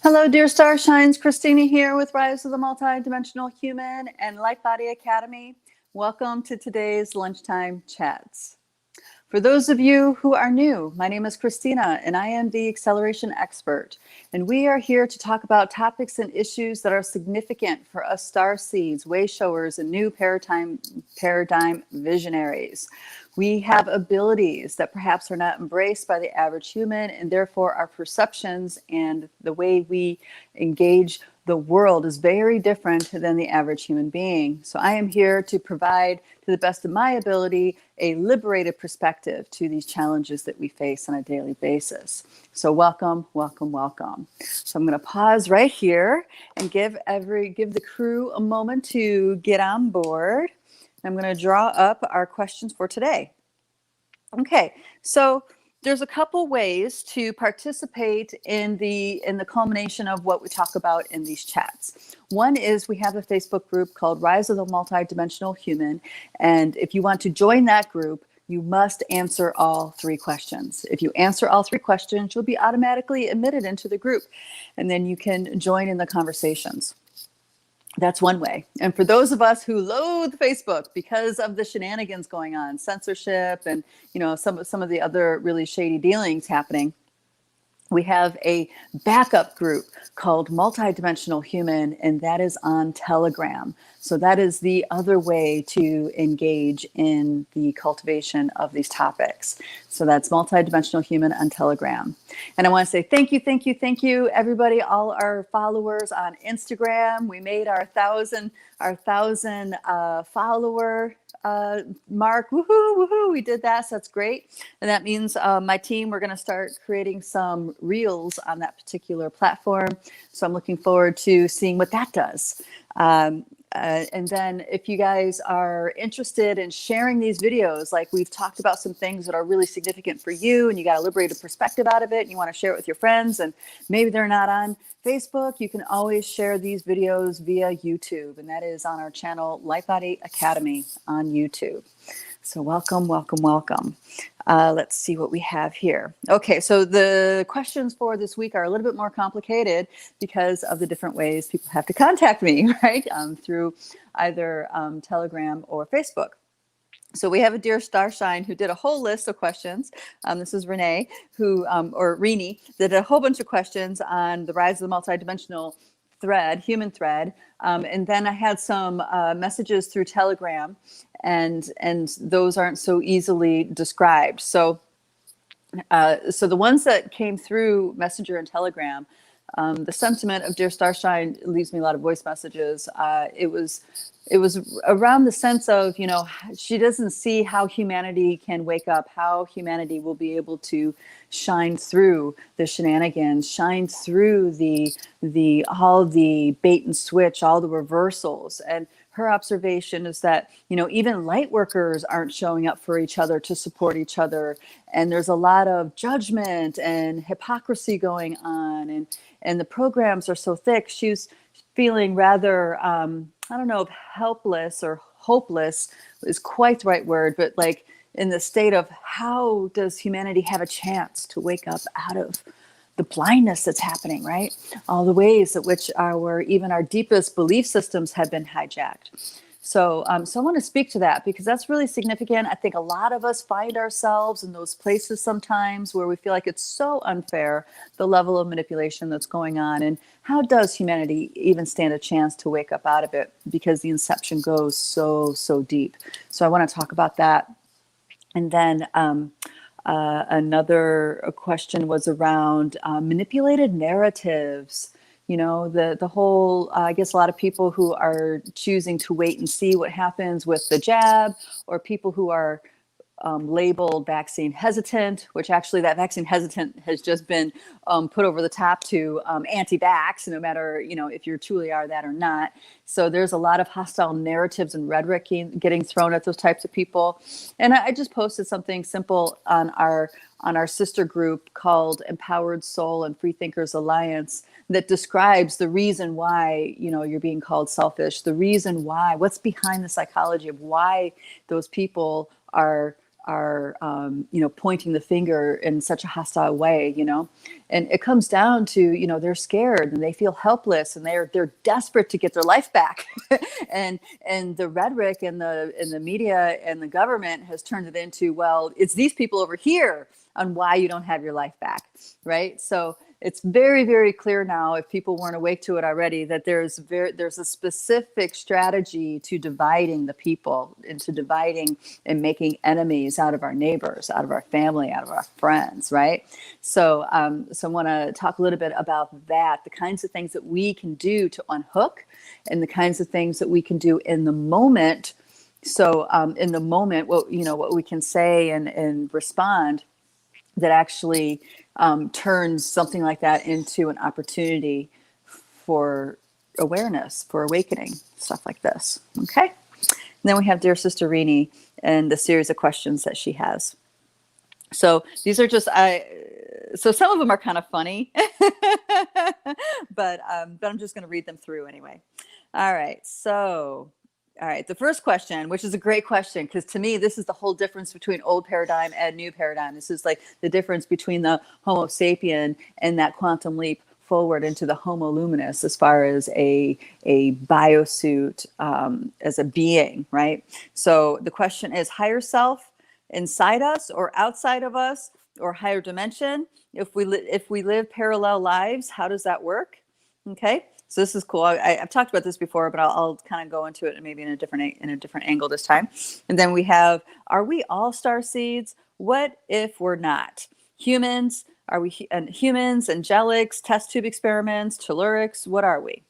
Hello, dear Starshines. Christina here with Rise of the MultiDimensional Human and Lightbody Academy. Welcome to today's Lunchtime Chats. For those of you who are new, my name is Christina and I am the Acceleration Expert. And we are here to talk about topics and issues that are significant for us star seeds, way showers, and new paradigm visionaries. We have abilities that perhaps are not embraced by the average human, and therefore our perceptions and the way we engage the world is very different than the average human being. So I am here to provide, to the best of my ability, a liberated perspective to these challenges that we face on a daily basis. So welcome, welcome, welcome. So I'm going to pause right here and give the crew a moment to get on board. I'm going to draw up our questions for today. Okay, so there's a couple ways to participate in the culmination of what we talk about in these chats. One is we have a Facebook group called Rise of the MultiDimensional Human, and if you want to join that group, you must answer all three questions. If you answer all three questions, you'll be automatically admitted into the group, and then you can join in the conversations. That's one way. And for those of us who loathe Facebook because of the shenanigans going on, censorship and some of the other really shady dealings happening, we have a backup group called MultiDimensional Human, and that is on Telegram. So that is the other way to engage in the cultivation of these topics. So that's MultiDimensional Human on Telegram. And I want to say thank you, everybody, all our followers on Instagram. We made our 1,000 follower mark. Woohoo, we did that. So that's great. And that means my team, we're going to start creating some reels on that particular platform. So I'm looking forward to seeing what that does. And then if you guys are interested in sharing these videos, like we've talked about some things that are really significant for you and you got a liberated perspective out of it and you want to share it with your friends and maybe they're not on Facebook, you can always share these videos via YouTube, and that is on our channel Lightbody Academy on YouTube. So welcome. Let's see what we have here. Okay, so the questions for this week are a little bit more complicated because of the different ways people have to contact me, right? Through either Telegram or Facebook. So we have a dear Starshine who did a whole list of questions. This is Renee, or Rini, that did a whole bunch of questions on the rise of the multidimensional thread, human thread. And then I had some messages through Telegram, and those aren't so easily described. So the ones that came through Messenger and Telegram, the sentiment of Dear Starshine leaves me a lot of voice messages. It was around the sense of, she doesn't see how humanity can wake up, how humanity will be able to shine through the shenanigans, shine through all the bait and switch, all the reversals. And her observation is that, even light workers aren't showing up for each other to support each other. And there's a lot of judgment and hypocrisy going on. And the programs are so thick. She's feeling rather, I don't know if helpless or hopeless is quite the right word, but like in the state of how does humanity have a chance to wake up out of the blindness that's happening, right? All the ways at which even our deepest belief systems have been hijacked. So I want to speak to that because that's really significant. I think a lot of us find ourselves in those places sometimes where we feel like it's so unfair, the level of manipulation that's going on. And how does humanity even stand a chance to wake up out of it? Because the inception goes so, so deep. So I want to talk about that. And then another question was around manipulated narratives. The whole, I guess a lot of people who are choosing to wait and see what happens with the jab, or people who are labeled vaccine hesitant, which actually that vaccine hesitant has just been put over the top to anti-vax, no matter, if you truly are that or not. So there's a lot of hostile narratives and rhetoric getting thrown at those types of people. And I just posted something simple on our sister group called Empowered Soul and Freethinkers Alliance that describes the reason why, you're being called selfish, the reason why, what's behind the psychology of why those people are pointing the finger in such a hostile way, and it comes down to, they're scared and they feel helpless and they're desperate to get their life back. and the rhetoric in the media and the government has turned it into, well, it's these people over here on why you don't have your life back, right? So it's very, very clear now, if people weren't awake to it already, that there's a specific strategy to dividing the people, into dividing and making enemies out of our neighbors, out of our family, out of our friends, right? So I want to talk a little bit about that, the kinds of things that we can do to unhook, and the kinds of things that we can do in the moment. So in the moment, what we can say and respond that actually turns something like that into an opportunity for awareness, for awakening, stuff like this. Okay. And then we have Dear Sister Rini and the series of questions that she has. So these are just, so some of them are kind of funny, but I'm just going to read them through anyway. All right. So, all right. The first question, which is a great question, because to me, this is the whole difference between old paradigm and new paradigm. This is like the difference between the Homo sapien and that quantum leap forward into the Homo luminous, as far as a biosuit, as a being, right? So the question is, higher self inside us or outside of us, or higher dimension? If we live parallel lives, how does that work? Okay. So this is cool. I've talked about this before, but I'll kind of go into it maybe in a different angle this time. And then we have, are we all star seeds? What if we're not? Humans, are we humans, angelics, test tube experiments, tellurics? What are we?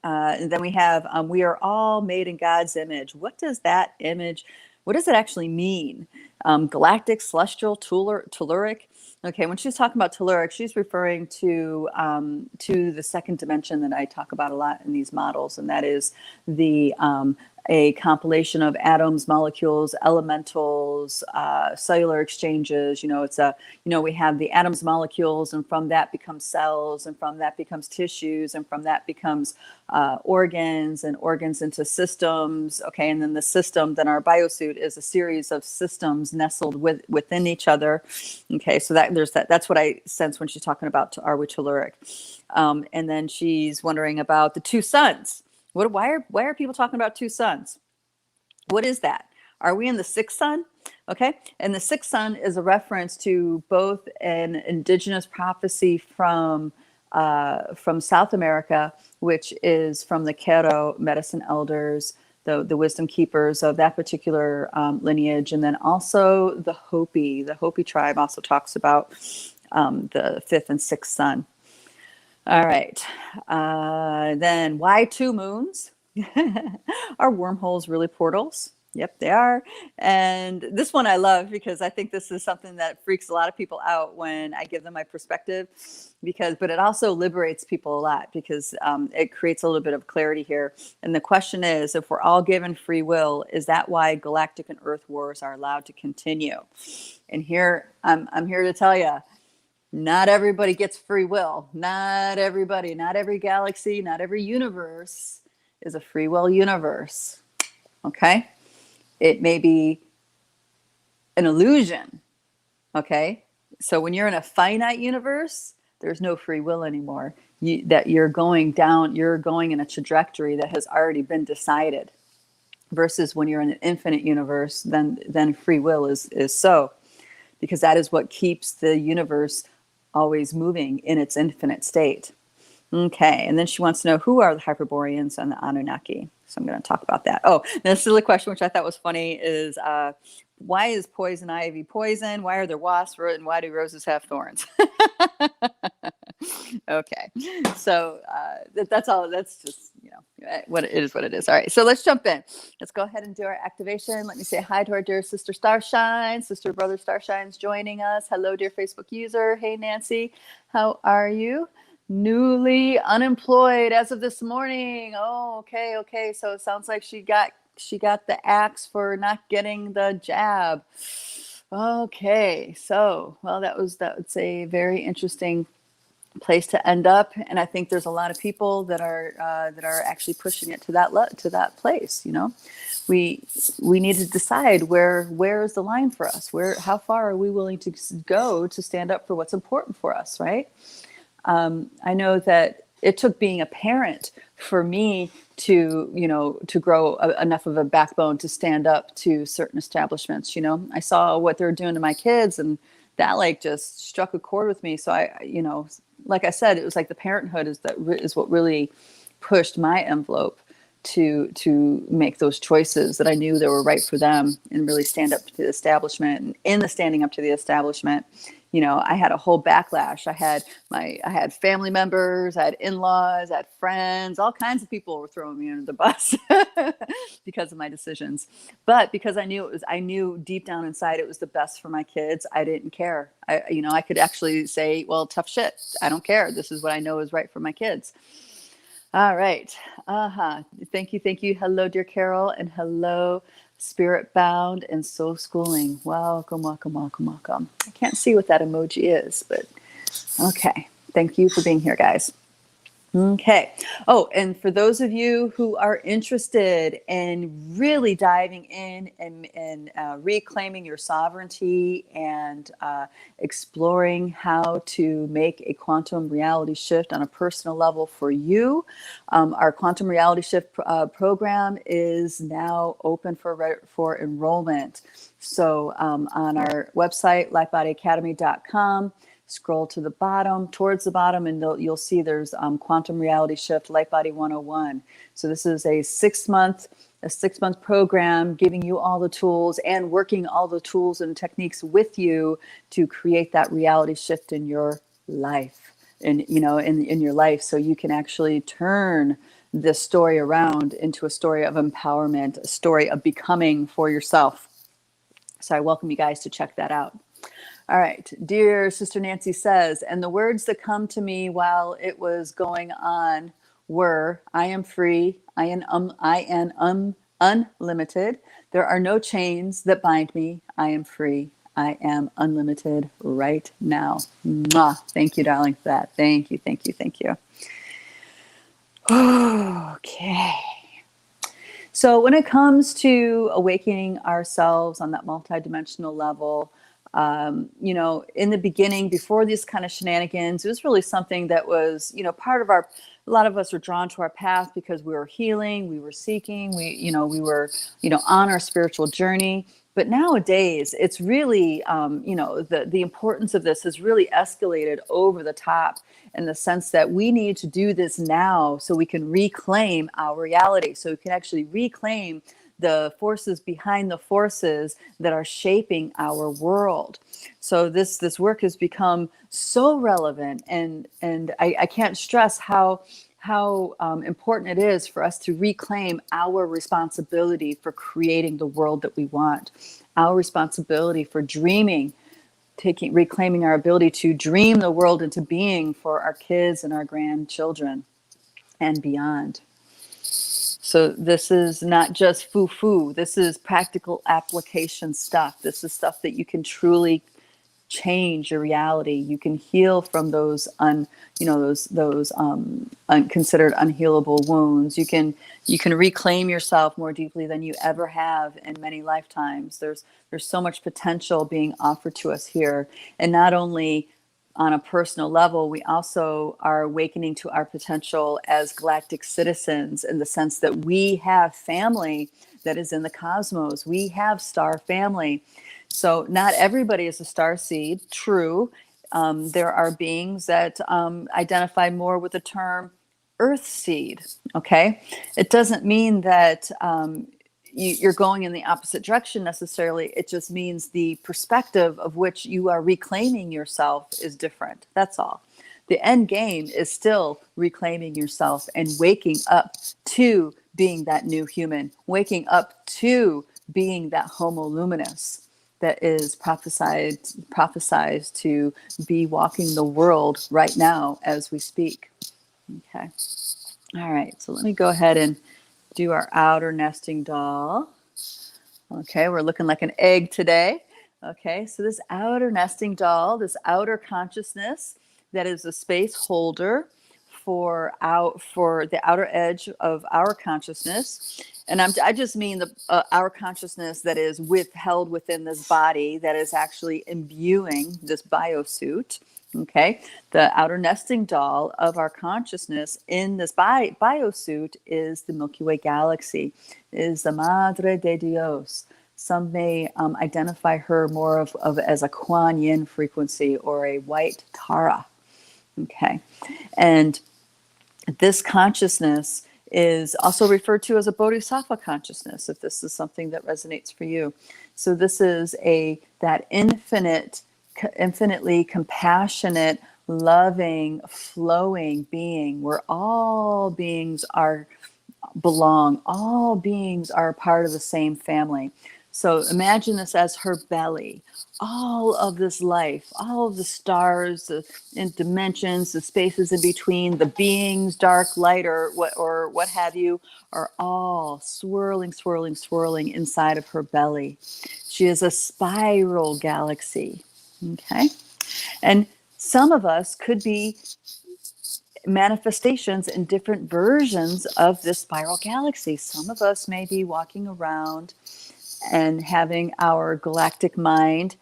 And then we have, we are all made in God's image. What does that image, what does it actually mean? Galactic, celestial, telluric. Okay, when she's talking about telluric, she's referring to the second dimension that I talk about a lot in these models, and that is the a compilation of atoms, molecules, elementals, cellular exchanges. It's we have the atoms, molecules, and from that becomes cells, and from that becomes tissues, and from that becomes organs, and organs into systems. Okay, and then the system, then our biosuit is a series of systems nestled within each other. Okay, so that's what I sense when she's talking about, are we telluric? And then she's wondering about the two suns. Why are people talking about two suns? What is that? Are we in the sixth sun? Okay. And the sixth sun is a reference to both an indigenous prophecy from South America, which is from the Quero medicine elders, the wisdom keepers of that particular lineage. And then also the Hopi tribe also talks about the fifth and sixth sun. All right. Then why two moons? Are wormholes really portals? Yep, they are. And this one I love, because I think this is something that freaks a lot of people out when I give them my perspective, but it also liberates people a lot, because it creates a little bit of clarity here. And the question is, if we're all given free will, is that why galactic and earth wars are allowed to continue? And here, I'm here to tell you, not everybody gets free will. Not everybody, not every galaxy, not every universe is a free will universe. Okay? It may be an illusion. Okay? So when you're in a finite universe, there's no free will anymore. You're going in a trajectory that has already been decided. Versus when you're in an infinite universe, then free will is so. Because that is what keeps the universe always moving in its infinite state. Okay, and then she wants to know, who are the Hyperboreans and the Anunnaki? So I'm going to talk about that. Oh, the silly question, which I thought was funny, is why is poison ivy poison? Why are there wasps? And why do roses have thorns? Okay, so that's all. That's just, what it is, what it is. All right, so let's jump in. Let's go ahead and do our activation. Let me say hi to our dear sister Starshine. Sister brother Starshine's joining us. Hello, dear Facebook user. Hey, Nancy, how are you? Newly unemployed as of this morning. Oh, okay. So it sounds like she got the axe for not getting the jab. Okay, so well, that's a very interesting place to end up, and I think there's a lot of people that are actually pushing it to that place. We need to decide where is the line for us. How far are we willing to go to stand up for what's important for us, right? I know that it took being a parent for me to grow enough of a backbone to stand up to certain establishments. I saw what they were doing to my kids, and that like just struck a chord with me. So like I said, it was like the parenthood is what really pushed my envelope to make those choices that I knew that were right for them, and really stand up to the establishment. And in the standing up to the establishment, I had a whole backlash. I had family members, I had in-laws, I had friends, all kinds of people were throwing me under the bus because of my decisions. But because I knew deep down inside it was the best for my kids, I didn't care. I could actually say, well, tough shit. I don't care. This is what I know is right for my kids. All right. Thank you. Hello, dear Carol, and hello, Spirit Bound and Soul Schooling. Welcome. I can't see what that emoji is, but okay. Thank you for being here, guys. Okay. Oh, and for those of you who are interested in really diving in and reclaiming your sovereignty and exploring how to make a quantum reality shift on a personal level for you, our quantum reality shift program is now open for enrollment. So on our website, lightbodyacademy.com, scroll to the bottom, towards the bottom, and you'll see there's Quantum Reality Shift Lightbody 101. So this is a six-month program giving you all the tools and working all the tools and techniques with you to create that reality shift in your life, in your life, so you can actually turn this story around into a story of empowerment, a story of becoming for yourself. So I welcome you guys to check that out. All right. Dear Sister Nancy says, and the words that come to me while it was going on were, I am free. I am unlimited. There are no chains that bind me. I am free. I am unlimited right now. Mwah. Thank you, darling, for that. Thank you. Okay. So when it comes to awakening ourselves on that multidimensional level, in the beginning, before these kind of shenanigans, it was really something that was, part of a lot of us were drawn to our path because we were healing, we were seeking, we were, on our spiritual journey. But nowadays, it's really, the importance of this has really escalated over the top, in the sense that we need to do this now so we can reclaim our reality, so we can actually reclaim the forces behind the forces that are shaping our world. So this work has become so relevant, and I can't stress how important it is for us to reclaim our responsibility for creating the world that we want, our responsibility for dreaming, reclaiming our ability to dream the world into being for our kids and our grandchildren and beyond. So this is not just foo-foo. This is practical application stuff. This is stuff that you can truly change your reality. You can heal from those considered unhealable wounds. You can reclaim yourself more deeply than you ever have in many lifetimes. There's so much potential being offered to us here, and not only on a personal level, we also are awakening to our potential as galactic citizens, in the sense that we have family that is in the cosmos. We have star family. So not everybody is a star seed, true. There are beings that identify more with the term earth seed, okay? It doesn't mean that you're going in the opposite direction necessarily. It just means the perspective of which you are reclaiming yourself is different. That's all. The end game is still reclaiming yourself and waking up to being that new human, waking up to being that Homo luminous that is prophesied to be walking the world right now as we speak. Okay. All right. So let me go ahead and do our outer nesting doll. Okay, we're looking like an egg today. Okay, so this outer nesting doll, this outer consciousness, that is a space holder for the outer edge of our consciousness. And I just mean our consciousness that is withheld within this body, that is actually imbuing this biosuit. Okay, the outer nesting doll of our consciousness in this biosuit is the Milky Way galaxy, is the Madre de Dios. Some may identify her more of as a Kuan Yin frequency or a white Tara. Okay, and this consciousness is also referred to as a bodhisattva consciousness, if this is something that resonates for you. So this is that infinitely compassionate, loving, flowing being where all beings belong. All beings are a part of the same family. So imagine this as her belly. All of this life, all of the stars, and dimensions, the spaces in between, the beings, dark, light, or what have you, are all swirling, swirling, swirling inside of her belly. She is a spiral galaxy. Okay, and some of us could be manifestations in different versions of this spiral galaxy. Some of us may be walking around and having our galactic mind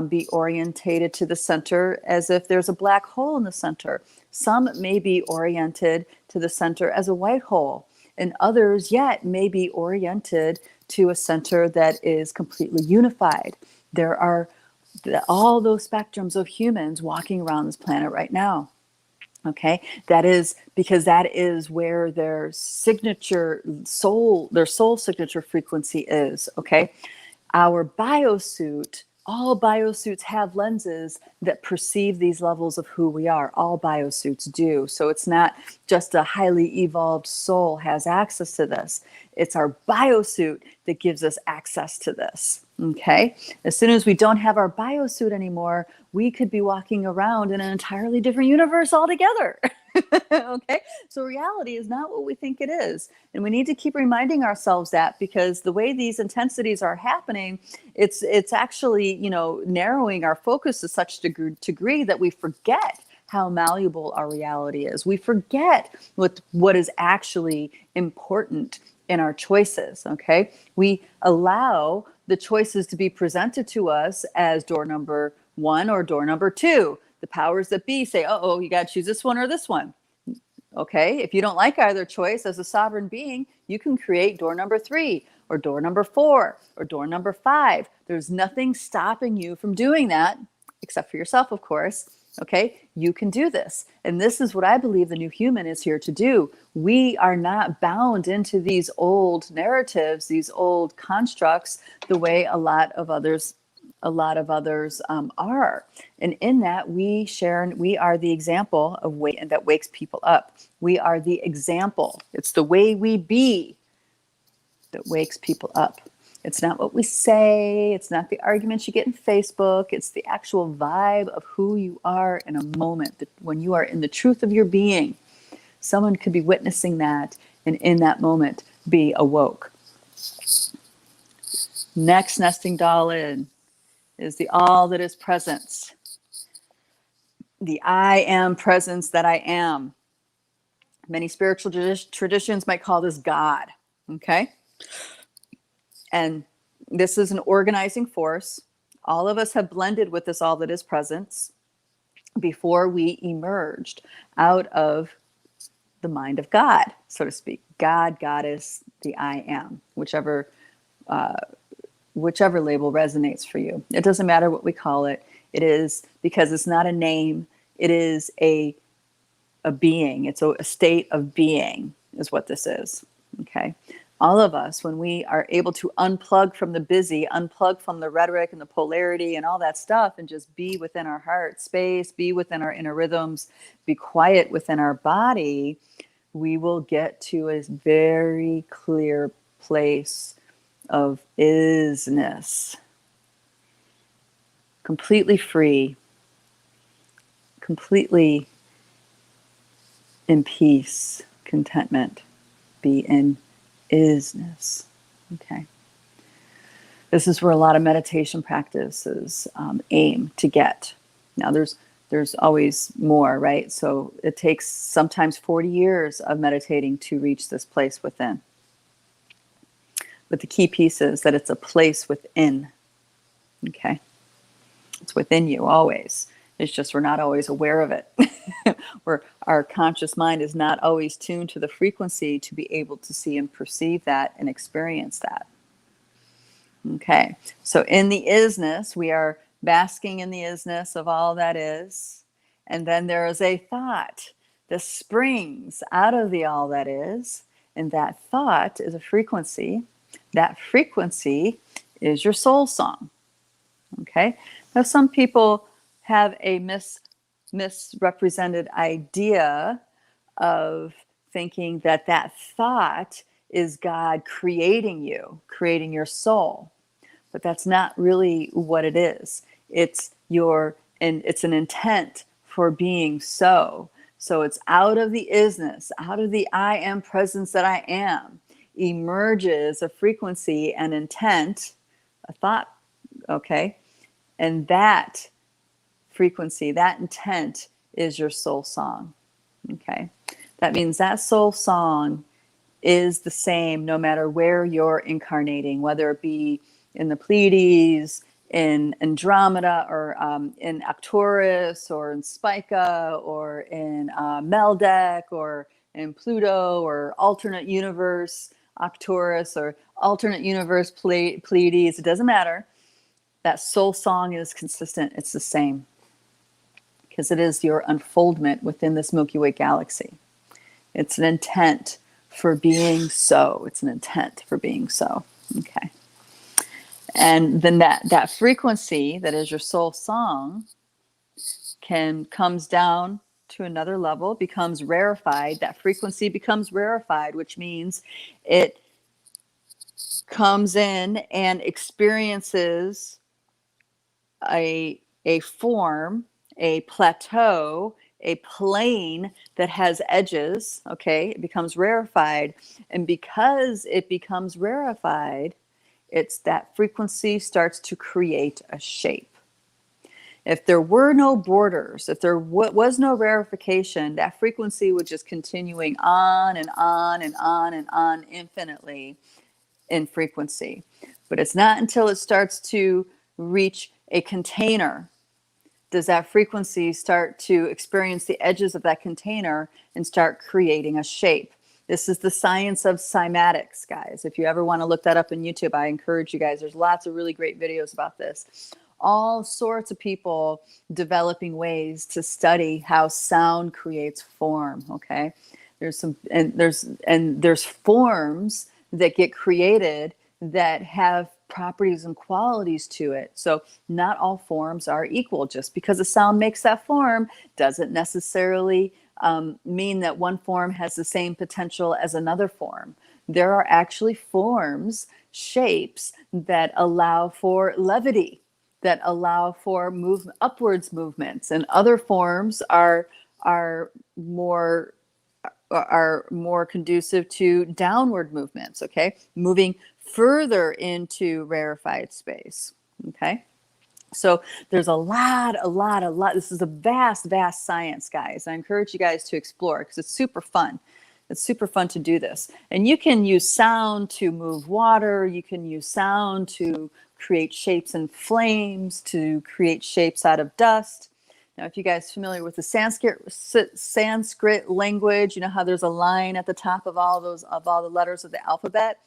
be orientated to the center as if there's a black hole in the center. Some may be oriented to the center as a white hole, and others yet may be oriented to a center that is completely unified. There are all those spectrums of humans walking around this planet right now. Okay, that is because that is where their soul signature frequency is. Okay, our biosuit, all biosuits have lenses that perceive these levels of who we are. All biosuits do. So it's not just a highly evolved soul has access to this. It's our biosuit that gives us access to this. Okay, as soon as we don't have our biosuit anymore, we could be walking around in an entirely different universe altogether. Okay, so reality is not what we think it is, and we need to keep reminding ourselves that, because the way these intensities are happening, it's actually, narrowing our focus to such degree that we forget how malleable our reality is. We forget what is actually important in our choices. Okay, we allow the choices to be presented to us as door number 1 or door number 2. The powers that be say, oh, you got to choose this one or this one. Okay, if you don't like either choice, as a sovereign being, you can create door number 3 or door number 4 or door number 5. There's nothing stopping you from doing that, except for yourself, of course. Okay, you can do this. And this is what I believe the new human is here to do. We are not bound into these old narratives, these old constructs, the way a lot of others are. And in that, we are the example of that wakes people up. We are the example. It's the way we be that wakes people up. It's not what we say. It's not the arguments you get in Facebook. It's the actual vibe of who you are in a moment, that when you are in the truth of your being. Someone could be witnessing that, and in that moment be awoke. Next nesting doll in is the all that is presence. The I am presence that I am. Many spiritual traditions might call this God. Okay? And this is an organizing force. All of us have blended with this all that is presence before we emerged out of the mind of God, so to speak. God, Goddess, the I am, whichever label resonates for you. It doesn't matter what we call it. It is, because it's not a name. It is a being. It's a state of being is what this is. Okay. All of us, when we are able to unplug from the busy, unplug from the rhetoric and the polarity and all that stuff, and just be within our heart space, be within our inner rhythms, be quiet within our body, we will get to a very clear place of isness. Completely free, completely in peace, contentment, be in isness. Okay. This is where a lot of meditation practices aim to get. Now, there's there's always more, right? So it takes sometimes 40 years of meditating to reach this place within. But the key piece is that it's a place within. Okay. It's within you always. It's just we're not always aware of it. Our conscious mind is not always tuned to the frequency to be able to see and perceive that and experience that. Okay. So in the isness, we are basking in the isness of all that is. And then there is a thought that springs out of the all that is. And that thought is a frequency. That frequency is your soul song. Okay. Now, some people have a misrepresented idea of thinking that that thought is God creating you, creating your soul. But that's not really what it is. It's an intent for being so. So it's out of the isness, out of the I am presence that I am, emerges a frequency, an intent, a thought, okay? And that frequency, that intent is your soul song, okay? That means that soul song is the same no matter where you're incarnating, whether it be in the Pleiades, in Andromeda, or in Arcturus, or in Spica, or in Meldek, or in Pluto, or alternate universe Arcturus, or alternate universe Pleiades. It doesn't matter. That soul song is consistent. It's the same because it is your unfoldment within this Milky Way galaxy. It's an intent for being so. It's an intent for being so. Okay. And then that frequency that is your soul song comes down to another level, becomes rarefied. That frequency becomes rarefied, which means it comes in and experiences a form, a plateau, a plane that has edges. Okay, it becomes rarefied. And because it becomes rarefied, it's that frequency starts to create a shape. If there were no borders, if there was no rarefication, that frequency would just continuing on and on and on and on infinitely in frequency. But it's not until it starts to reach a container does that frequency start to experience the edges of that container and start creating a shape. This is the science of cymatics, guys. If you ever want to look that up on YouTube, I encourage you guys. There's lots of really great videos about this. All sorts of people developing ways to study how sound creates form. Okay, there's forms that get created that have properties and qualities to it. So not all forms are equal. Just because a sound makes that form doesn't necessarily mean that one form has the same potential as another form. There are actually forms, shapes that allow for levity, that allow for upwards movements, and other forms are more conducive to downward movements. Okay, moving further into rarefied space. Okay. So there's a lot. This is a vast science, guys. I encourage you guys to explore because it's super fun. It's super fun to do this. And you can use sound to move water. You can use sound to create shapes in flames, to create shapes out of dust. Now, if you guys are familiar with the Sanskrit language, you know how there's a line at the top of all the letters of the alphabet.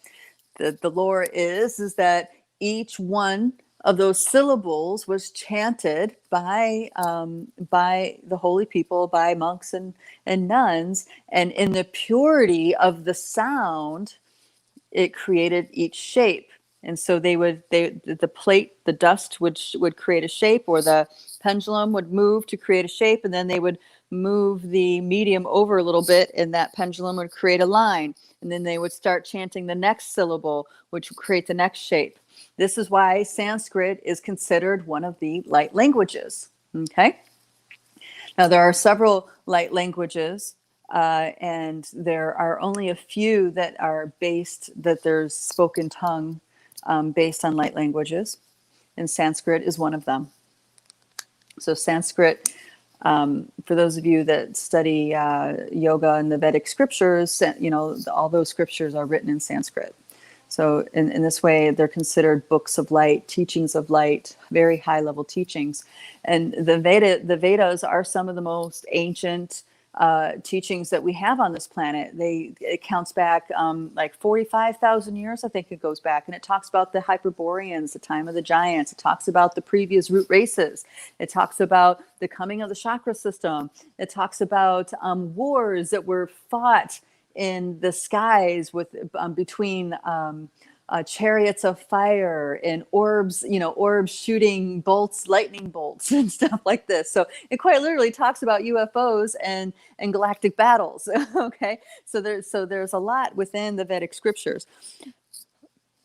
The lore is that each one of those syllables was chanted by the holy people, by monks and nuns, and in the purity of the sound, it created each shape. And so the plate, the dust would create a shape, or the pendulum would move to create a shape, and then they would move the medium over a little bit, and that pendulum would create a line. And then they would start chanting the next syllable, which would create the next shape. This is why Sanskrit is considered one of the light languages. Okay. Now, there are several light languages, and there are only a few that there's spoken tongue based on light languages, and Sanskrit is one of them. So Sanskrit For those of you that study yoga and the Vedic scriptures, all those scriptures are written in Sanskrit. So in this way, they're considered books of light, teachings of light, very high level teachings. And the Vedas are some of the most ancient teachings that we have on this planet. It counts back like 45,000 years, I think it goes back. And it talks about the Hyperboreans, the time of the giants. It talks about the previous root races. It talks about the coming of the chakra system. It talks about wars that were fought in the skies with between chariots of fire and orbs shooting bolts, lightning bolts and stuff like this. So it quite literally talks about UFOs and galactic battles. Okay, so there's a lot within the Vedic scriptures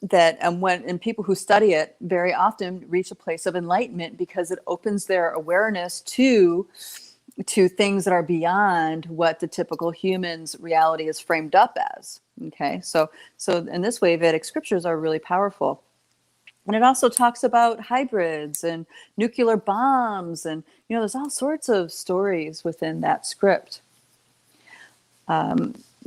that when people who study it very often reach a place of enlightenment, because it opens their awareness to things that are beyond what the typical human's reality is framed up as. Okay, so in this way, Vedic scriptures are really powerful. And it also talks about hybrids and nuclear bombs, and there's all sorts of stories within that script.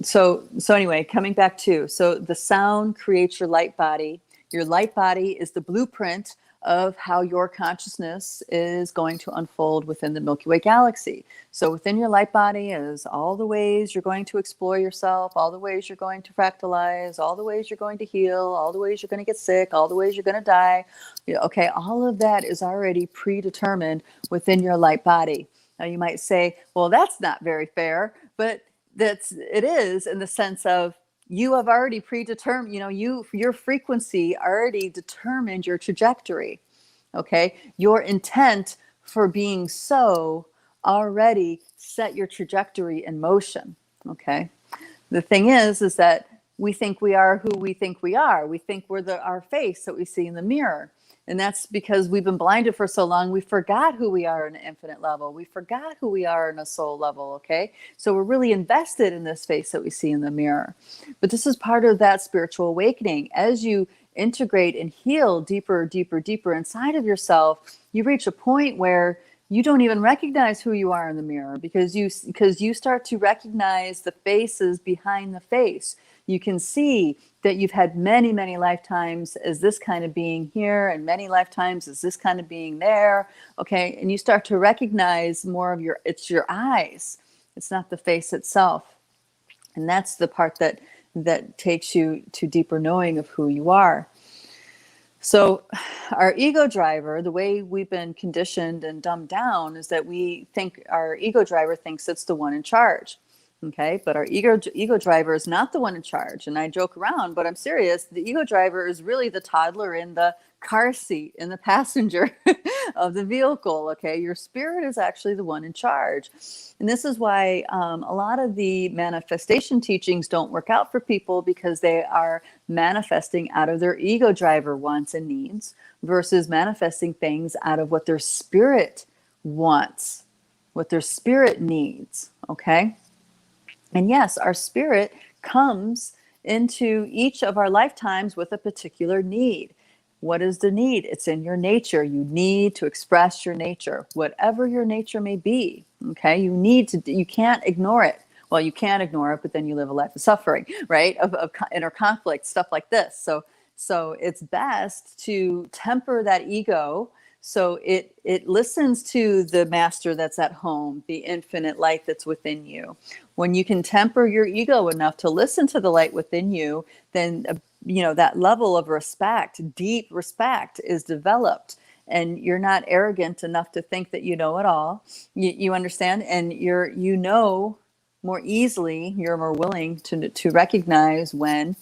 So anyway, coming back to, so the sound creates your light body. Your light body is the blueprint of how your consciousness is going to unfold within the Milky Way galaxy. So within your light body is all the ways you're going to explore yourself, all the ways you're going to fractalize, all the ways you're going to heal, all the ways you're going to get sick, all the ways you're going to die. Okay, all of that is already predetermined within your light body. Now you might say, well, that's not very fair, but it is, in the sense of, you have already predetermined, your frequency already determined your trajectory. Okay, your intent for being so already set your trajectory in motion. Okay, the thing is that we think we are who we think we are. We think we're our face that we see in the mirror. And that's because we've been blinded for so long, we forgot who we are in an infinite level. We forgot who we are in a soul level, okay? So we're really invested in this face that we see in the mirror. But this is part of that spiritual awakening. As you integrate and heal deeper, deeper, deeper inside of yourself, you reach a point where you don't even recognize who you are in the mirror, because you start to recognize the faces behind the face. You can see that you've had many, many lifetimes as this kind of being here, and many lifetimes as this kind of being there. Okay, and you start to recognize more of it's your eyes. It's not the face itself. And that's the part that takes you to deeper knowing of who you are. So our ego driver, the way we've been conditioned and dumbed down, is that we think our ego driver thinks it's the one in charge. Okay, but our ego driver is not the one in charge. And I joke around, but I'm serious. The ego driver is really the toddler in the car seat, in the passenger of the vehicle. Okay, your spirit is actually the one in charge. And this is why a lot of the manifestation teachings don't work out for people, because they are manifesting out of their ego driver wants and needs versus manifesting things out of what their spirit wants, what their spirit needs. Okay. And yes, our spirit comes into each of our lifetimes with a particular need. What is the need? It's in your nature. You need to express your nature, whatever your nature may be. Okay, you can't ignore it. Well, you can ignore it, but then you live a life of suffering, right? Of inner conflict, stuff like this. So it's best to temper that ego, so it listens to the master that's at home, the infinite light that's within you. When you can temper your ego enough to listen to the light within you, then that level of respect, deep respect, is developed, and you're not arrogant enough to think that you know it all. You understand, and you know more easily. You're more willing to recognize when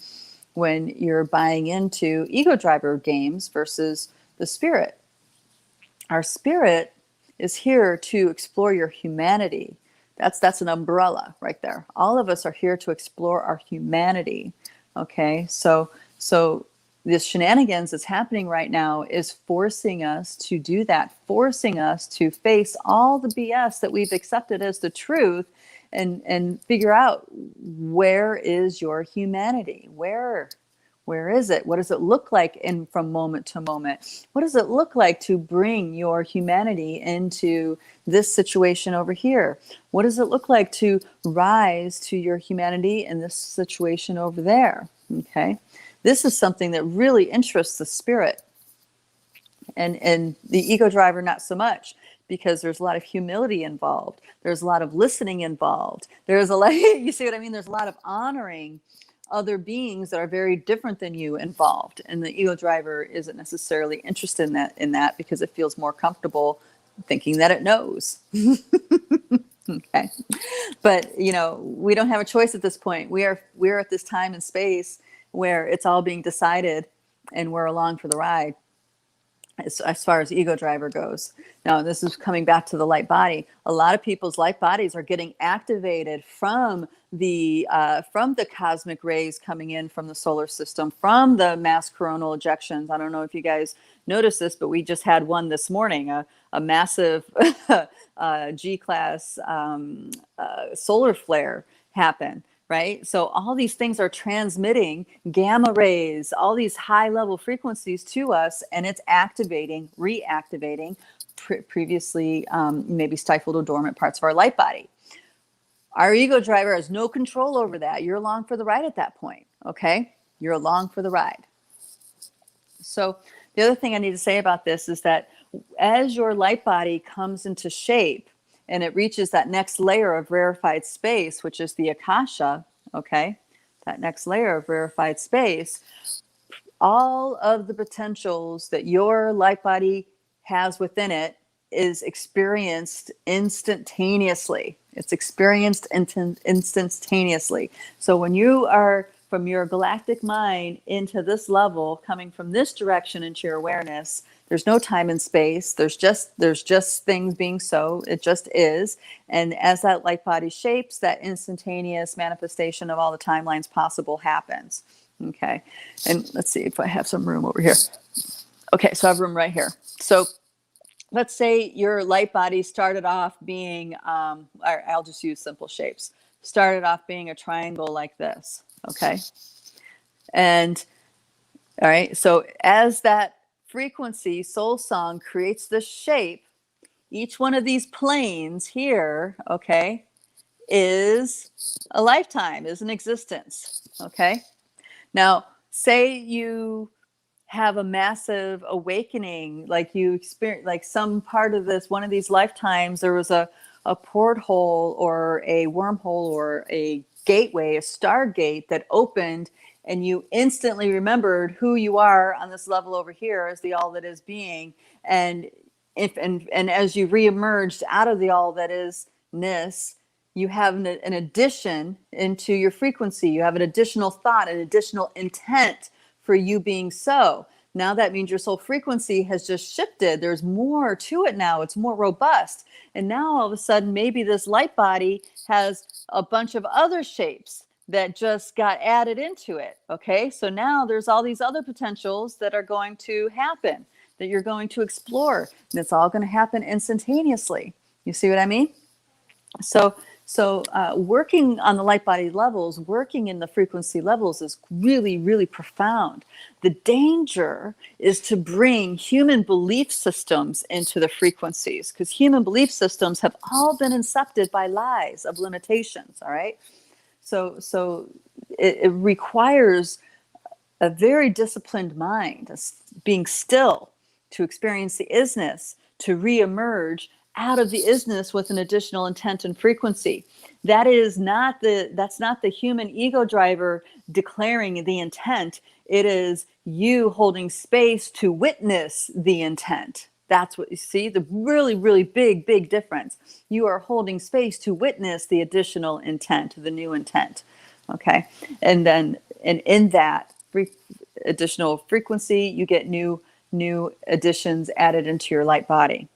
you're buying into ego driver games versus the spirit. Our spirit is here to explore your humanity. That's an umbrella right there. All of us are here to explore our humanity. Okay, so this shenanigans that's happening right now is forcing us to do that, forcing us to face all the BS that we've accepted as the truth, and figure out, where is your humanity? Where Where is it? What does it look like from moment to moment? What does it look like to bring your humanity into this situation over here? What does it look like to rise to your humanity in this situation over there? Okay. This is something that really interests the spirit, and the ego driver not so much, because there's a lot of humility involved. There's a lot of listening involved. There's a lot, you see what I mean? There's a lot of honoring other beings that are very different than you involved. And the ego driver isn't necessarily interested in that because it feels more comfortable thinking that it knows. Okay. But, we don't have a choice at this point. We're at this time and space where it's all being decided and we're along for the ride. As far as ego driver goes. Now, this is coming back to the light body. A lot of people's light bodies are getting activated from the cosmic rays coming in from the solar system, from the mass coronal ejections. I don't know if you guys noticed this, but we just had one this morning, a massive G-class solar flare happen. Right? So all these things are transmitting gamma rays, all these high level frequencies to us, and it's activating, reactivating previously maybe stifled or dormant parts of our light body. Our ego driver has no control over that. You're along for the ride at that point. Okay? You're along for the ride. So the other thing I need to say about this is that as your light body comes into shape, and it reaches that next layer of rarefied space, which is the Akasha, okay? That next layer of rarefied space, all of the potentials that your light body has within it is experienced instantaneously. It's experienced instantaneously. So when you are from your galactic mind into this level, coming from this direction into your awareness, there's no time and space. There's just things being so. It just is. And as that light body shapes, that instantaneous manifestation of all the timelines possible happens. Okay. And let's see if I have some room over here. Okay. So I have room right here. So let's say your light body started off being, I'll just use simple shapes, started off being a triangle like this. Okay. And all right. So as that frequency soul song creates this shape, each one of these planes here, okay, is a lifetime, is an existence. Okay. Now, say you have a massive awakening, like you experience, like some part of this, one of these lifetimes, there was a porthole or a wormhole or a gateway, a stargate that opened, and you instantly remembered who you are on this level over here as the all that is being. And as you reemerged out of the all that is-ness, you have an addition into your frequency. You have an additional thought, an additional intent for you being so. Now that means your soul frequency has just shifted. There's more to it now. It's more robust. And now all of a sudden, maybe this light body has a bunch of other shapes that just got added into it. Okay. So now there's all these other potentials that are going to happen, that you're going to explore. And it's all going to happen instantaneously. You see what I mean? So working on the light body levels, working in the frequency levels is really, really profound. The danger is to bring human belief systems into the frequencies, because human belief systems have all been incepted by lies of limitations. All right. So it requires a very disciplined mind, being still, to experience the isness, to reemerge out of the isness with an additional intent and frequency. That's not the human ego driver declaring the intent. It is you holding space to witness the intent. That's what you see, the really, really big difference. You are holding space to witness the additional intent, the new intent. Okay. And in that additional frequency, you get new additions added into your light body.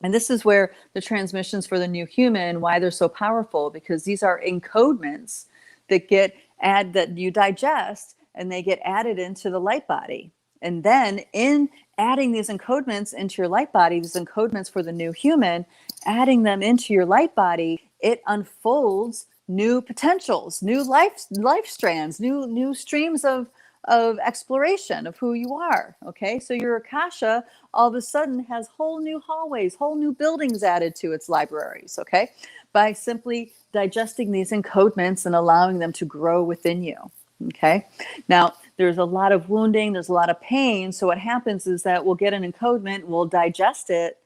And this is where the transmissions for the new human, why they're so powerful, because these are encodements that you digest, and they get added into the light body. And then in adding these encodements into your light body, these encodements for the new human, adding them into your light body, it unfolds new potentials, new life strands, new streams of of exploration of who you are. Okay, so your Akasha all of a sudden has whole new hallways, whole new buildings added to its libraries. Okay, by simply digesting these encodements and allowing them to grow within you. Okay, now there's a lot of wounding, there's a lot of pain. So what happens is that we'll get an encodement, we'll digest it,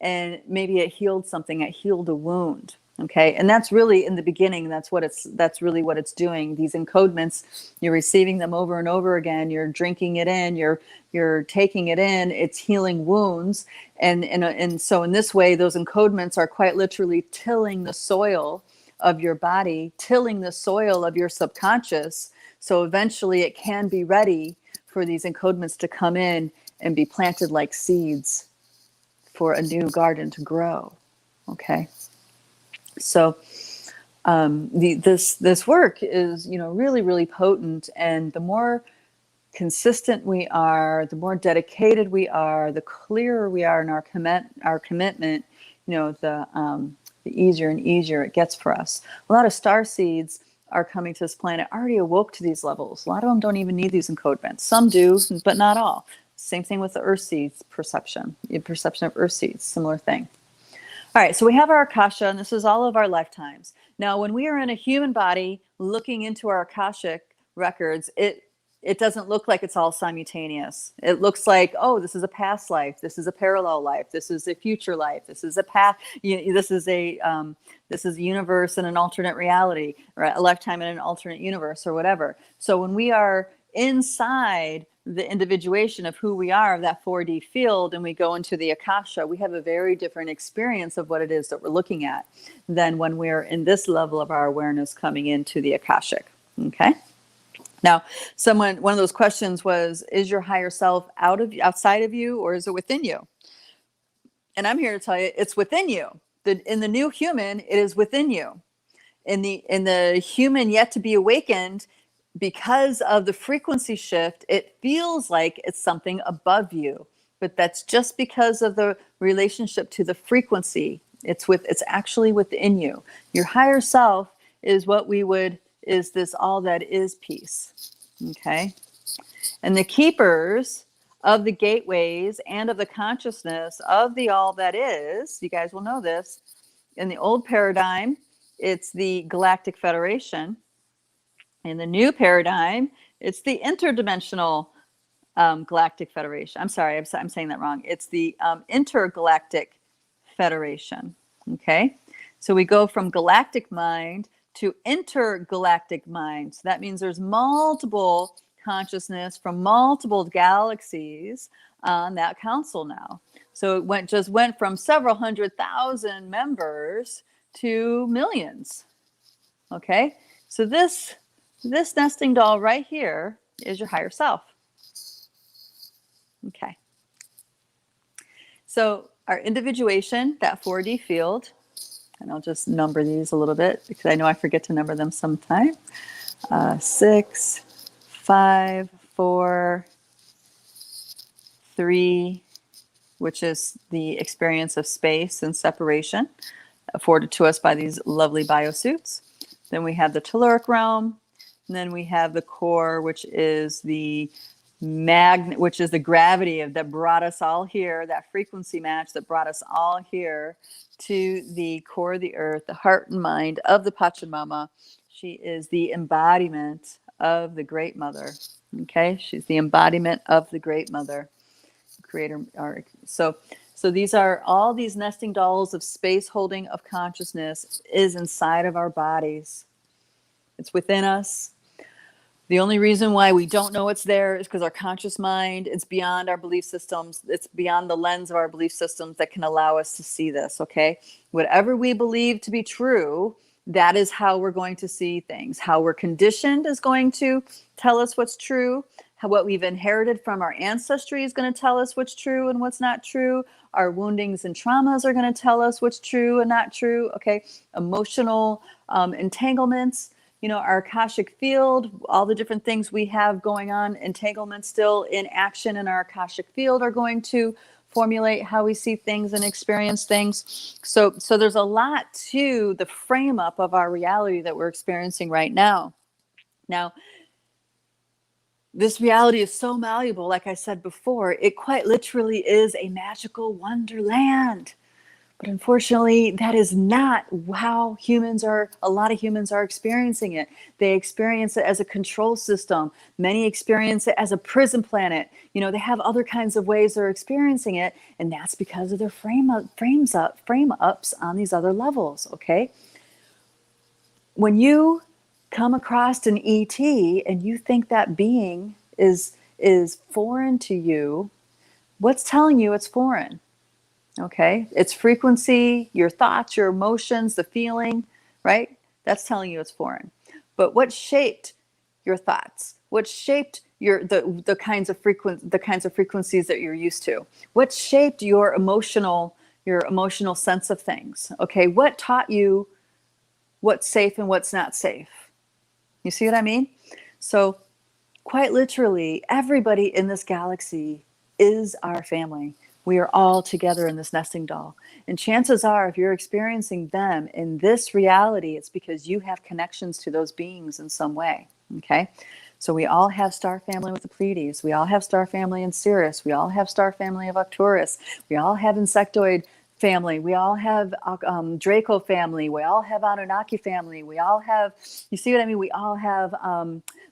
and maybe it healed something, it healed a wound. Okay, and that's really in the beginning, that's really what it's doing. These encodements, you're receiving them over and over again, you're drinking it in, you're taking it in, it's healing wounds. And so in this way, those encodements are quite literally tilling the soil of your body, tilling the soil of your subconscious. So eventually it can be ready for these encodements to come in and be planted like seeds for a new garden to grow. Okay. So this work is, really, really potent. And the more consistent we are, the more dedicated we are, the clearer we are in our commitment, the easier and easier it gets for us. A lot of star seeds are coming to this planet already awoke to these levels. A lot of them don't even need these encodements. Some do, but not all. Same thing with the earth seeds perception of earth seeds, similar thing. All right, so we have our Akasha, and this is all of our lifetimes. Now, when we are in a human body looking into our Akashic records, it doesn't look like it's all simultaneous. It looks like, oh, this is a past life, this is a parallel life, this is a future life, this is a path, this is a universe in an alternate reality, or a lifetime in an alternate universe, or whatever. So when we are inside the individuation of who we are, of that 4D field, and we go into the Akasha, we have a very different experience of what it is that we're looking at than when we're in this level of our awareness coming into the Akashic. Okay. Now, one of those questions was, is your higher self outside of you, or is it within you? And I'm here to tell you, it's within you. In the new human, it is within you. In the human yet to be awakened, because of the frequency shift, it feels like it's something above you, but that's just because of the relationship to the frequency. It's actually within you. Your higher self is is this all that is peace. Okay. And the keepers of the gateways and of the consciousness of the all that is, you guys will know this, in the old paradigm, it's the Galactic Federation. In the new paradigm, it's the Interdimensional Galactic Federation. I'm sorry, I'm saying that wrong. It's the Intergalactic Federation. Okay, so we go from galactic mind to intergalactic mind. So that means there's multiple consciousness from multiple galaxies on that council now. So it just went from several 100,000 members to millions. Okay, so this nesting doll right here is your higher self. Okay. So our individuation, that 4D field, and I'll just number these a little bit because I know I forget to number them sometime. 6, 5, 4, 3, which is the experience of space and separation afforded to us by these lovely biosuits. Then we have the telluric realm. And then we have the core, which is the which is the gravity that brought us all here, that frequency match that brought us all here to the core of the earth, the heart and mind of the Pachamama. She is the embodiment of the Great Mother. Okay, she's the embodiment of the Great Mother, Creator. So these are all these nesting dolls of space holding of consciousness is inside of our bodies. It's within us. The only reason why we don't know it's there is because our conscious mind, it's beyond our belief systems. It's beyond the lens of our belief systems that can allow us to see this, okay? Whatever we believe to be true, that is how we're going to see things. How we're conditioned is going to tell us what's true. What we've inherited from our ancestry is going to tell us what's true and what's not true. Our woundings and traumas are going to tell us what's true and not true, okay? Emotional entanglements. Our Akashic field, all the different things we have going on, entanglements still in action in our Akashic field are going to formulate how we see things and experience things. So there's a lot to the frame up of our reality that we're experiencing right now. Now, this reality is so malleable. Like I said before, it quite literally is a magical wonderland. But unfortunately, that is not how a lot of humans are experiencing it. They experience it as a control system. Many experience it as a prison planet. You know, they have other kinds of ways they're experiencing it, and that's because of their frame ups on these other levels, okay? When you come across an ET and you think that being is foreign to you, what's telling you it's foreign? Okay, it's frequency, your thoughts, your emotions, the feeling, right? That's telling you it's foreign. But what shaped your thoughts? What shaped the kinds of frequencies that you're used to? What shaped your emotional sense of things? Okay, what taught you what's safe and what's not safe? You see what I mean? So quite literally, everybody in this galaxy is our family. We are all together in this nesting doll. And chances are, if you're experiencing them in this reality, it's because you have connections to those beings in some way. Okay? So we all have star family with the Pleiades. We all have star family in Sirius. We all have star family of Arcturus. We all have insectoid family. We all have Draco family. We all have Anunnaki family. We all have, you see what I mean? We all have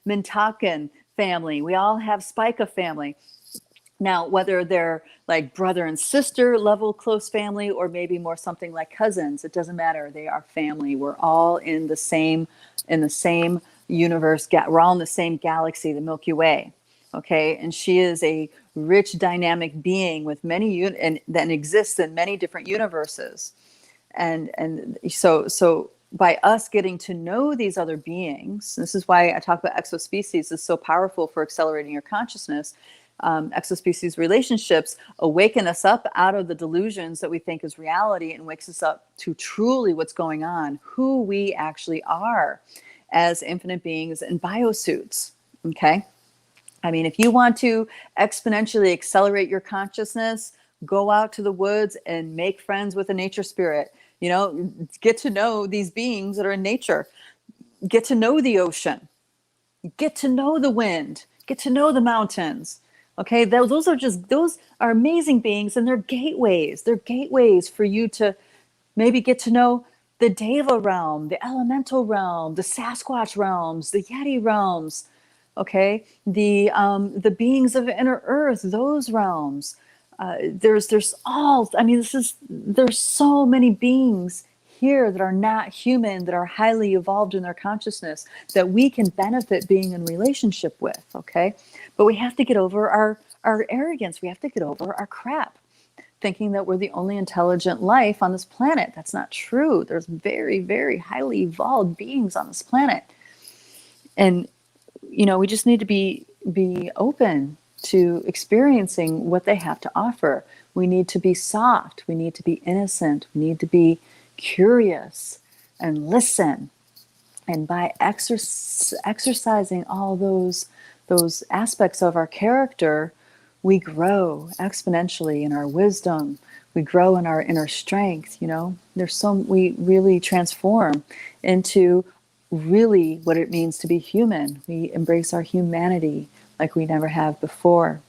Mintakan family. We all have Spica family. Now, whether they're like brother and sister level close family, or maybe more something like cousins, it doesn't matter. They are family. We're all in the same universe. We're all in the same galaxy, the Milky Way. Okay, and she is a rich, dynamic being with many and that exists in many different universes. And so by us getting to know these other beings, this is why I talk about exospecies is so powerful for accelerating your consciousness. Exospecies relationships awaken us up out of the delusions that we think is reality and wakes us up to truly what's going on, who we actually are as infinite beings in biosuits. Okay. I mean, if you want to exponentially accelerate your consciousness, go out to the woods and make friends with a nature spirit. You know, get to know these beings that are in nature. Get to know the ocean. Get to know the wind. Get to know the mountains. Okay, those are amazing beings, and they're gateways. They're gateways for you to maybe get to know the Deva realm, the elemental realm, the Sasquatch realms, the Yeti realms. Okay, the beings of inner earth, those realms. There's all. I mean, there's so many beings here that are not human, that are highly evolved in their consciousness, that we can benefit being in relationship with. Okay, but we have to get over our arrogance. We have to get over our crap, thinking that we're the only intelligent life on this planet. That's not true. There's very, very highly evolved beings on this planet, and you know, we just need to be open to experiencing what they have to offer. We need to be soft. We need to be innocent. We need to be curious and listen. And by exercising all those aspects of our character, we grow exponentially in our wisdom. We grow in our inner strength. You know, we really transform into really what it means to be human. We embrace our humanity like we never have before.